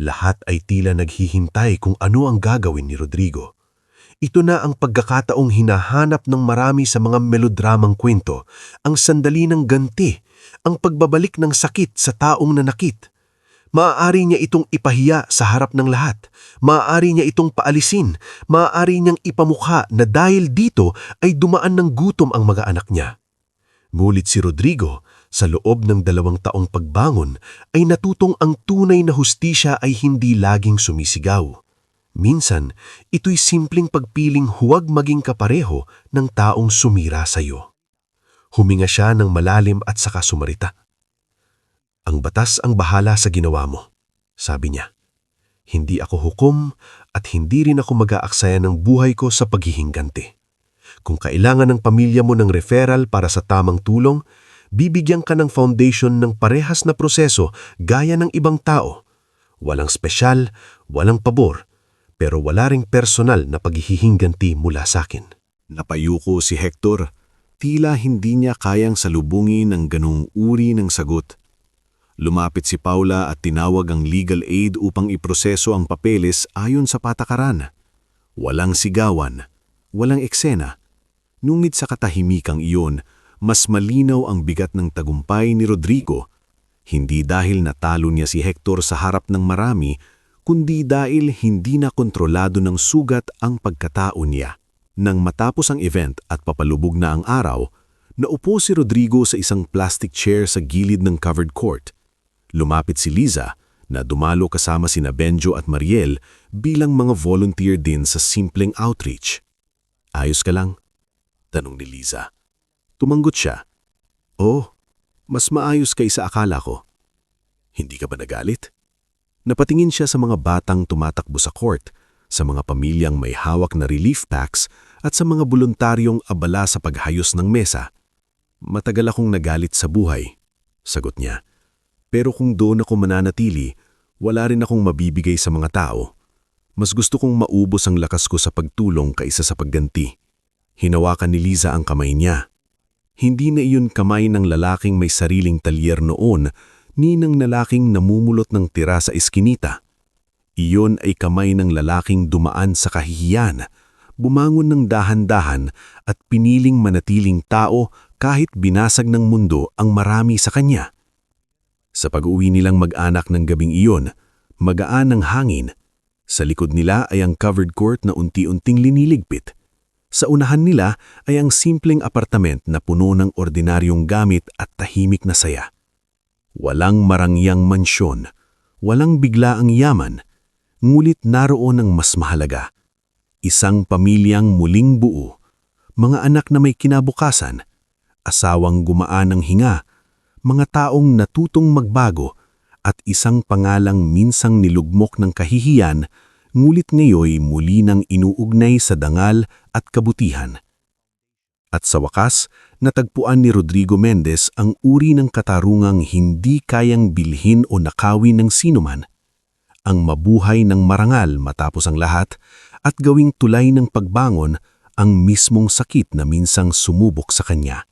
Lahat ay tila naghihintay kung ano ang gagawin ni Rodrigo. Ito na ang pagkakataong hinahanap ng marami sa mga melodramang kwento, ang sandali ng ganti, ang pagbabalik ng sakit sa taong nanakit. Maaari niya itong ipahiya sa harap ng lahat. Maaari niya itong paalisin. Maaari niyang ipamukha na dahil dito ay dumaan ng gutom ang mga anak niya. Ngunit si Rodrigo, sa loob ng 2 taong pagbangon, ay natutong ang tunay na hustisya ay hindi laging sumisigaw. Minsan, ito'y simpleng pagpiling huwag maging kapareho ng taong sumira sa iyo. Huminga siya ng malalim at saka sumarita. Ang batas ang bahala sa ginawa mo, sabi niya. Hindi ako hukom at hindi rin ako mag-aaksaya ng buhay ko sa paghihingganti. Kung kailangan ng pamilya mo ng referral para sa tamang tulong, bibigyan ka ng foundation ng parehas na proseso gaya ng ibang tao. Walang spesyal, walang pabor, pero wala ring personal na paghihingganti mula sa akin. Napayuko si Hector. Tila hindi niya kayang salubungin ang ganung uri ng sagot. Lumapit si Paula at tinawag ang legal aid upang iproseso ang papeles ayon sa patakaran. Walang sigawan, walang eksena. Ngunit sa katahimikang iyon, mas malinaw ang bigat ng tagumpay ni Rodrigo. Hindi dahil natalo niya si Hector sa harap ng marami, kundi dahil hindi na kontrolado ng sugat ang pagkatao niya. Nang matapos ang event at papalubog na ang araw, naupo si Rodrigo sa isang plastic chair sa gilid ng covered court. Lumapit si Liza, na dumalo kasama sina Benjo at Mariel bilang mga volunteer din sa simpleng outreach. Ayos ka lang? Tanong ni Liza. Tumanggot siya. Oh, mas maayos kaysa akala ko. Hindi ka ba nagalit? Napatingin siya sa mga batang tumatakbo sa court, sa mga pamilyang may hawak na relief packs at sa mga voluntaryong abala sa paghayos ng mesa. Matagal akong nagalit sa buhay, sagot niya. Pero kung doon ako mananatili, wala rin akong mabibigay sa mga tao. Mas gusto kong maubos ang lakas ko sa pagtulong kaysa sa pagganti. Hinawakan ni Liza ang kamay niya. Hindi na iyon kamay ng lalaking may sariling talyer noon, ni ng lalaking namumulot ng tira sa eskinita. Iyon ay kamay ng lalaking dumaan sa kahihiyan, bumangon ng dahan-dahan at piniling manatiling tao kahit binasag ng mundo ang marami sa kanya. Sa pag-uwi nilang mag-anak ng gabing iyon, magaan ang hangin. Sa likod nila ay ang covered court na unti-unting liniligpit. Sa unahan nila ay ang simpleng apartament na puno ng ordinaryong gamit at tahimik na saya. Walang marangyang mansyon, walang biglaang yaman, ngulit naroon ang mas mahalaga. Isang pamilyang muling buo, mga anak na may kinabukasan, asawang gumaan ng hinga, mga taong natutong magbago, at isang pangalang minsang nilugmok ng kahihiyan, ngulit ngayoy muli nang inuugnay sa dangal at kabutihan. At sa wakas, natagpuan ni Rodrigo Mendez ang uri ng katarungang hindi kayang bilhin o nakawin ng sinuman, ang mabuhay ng marangal matapos ang lahat at gawing tulay ng pagbangon ang mismong sakit na minsang sumubok sa kanya.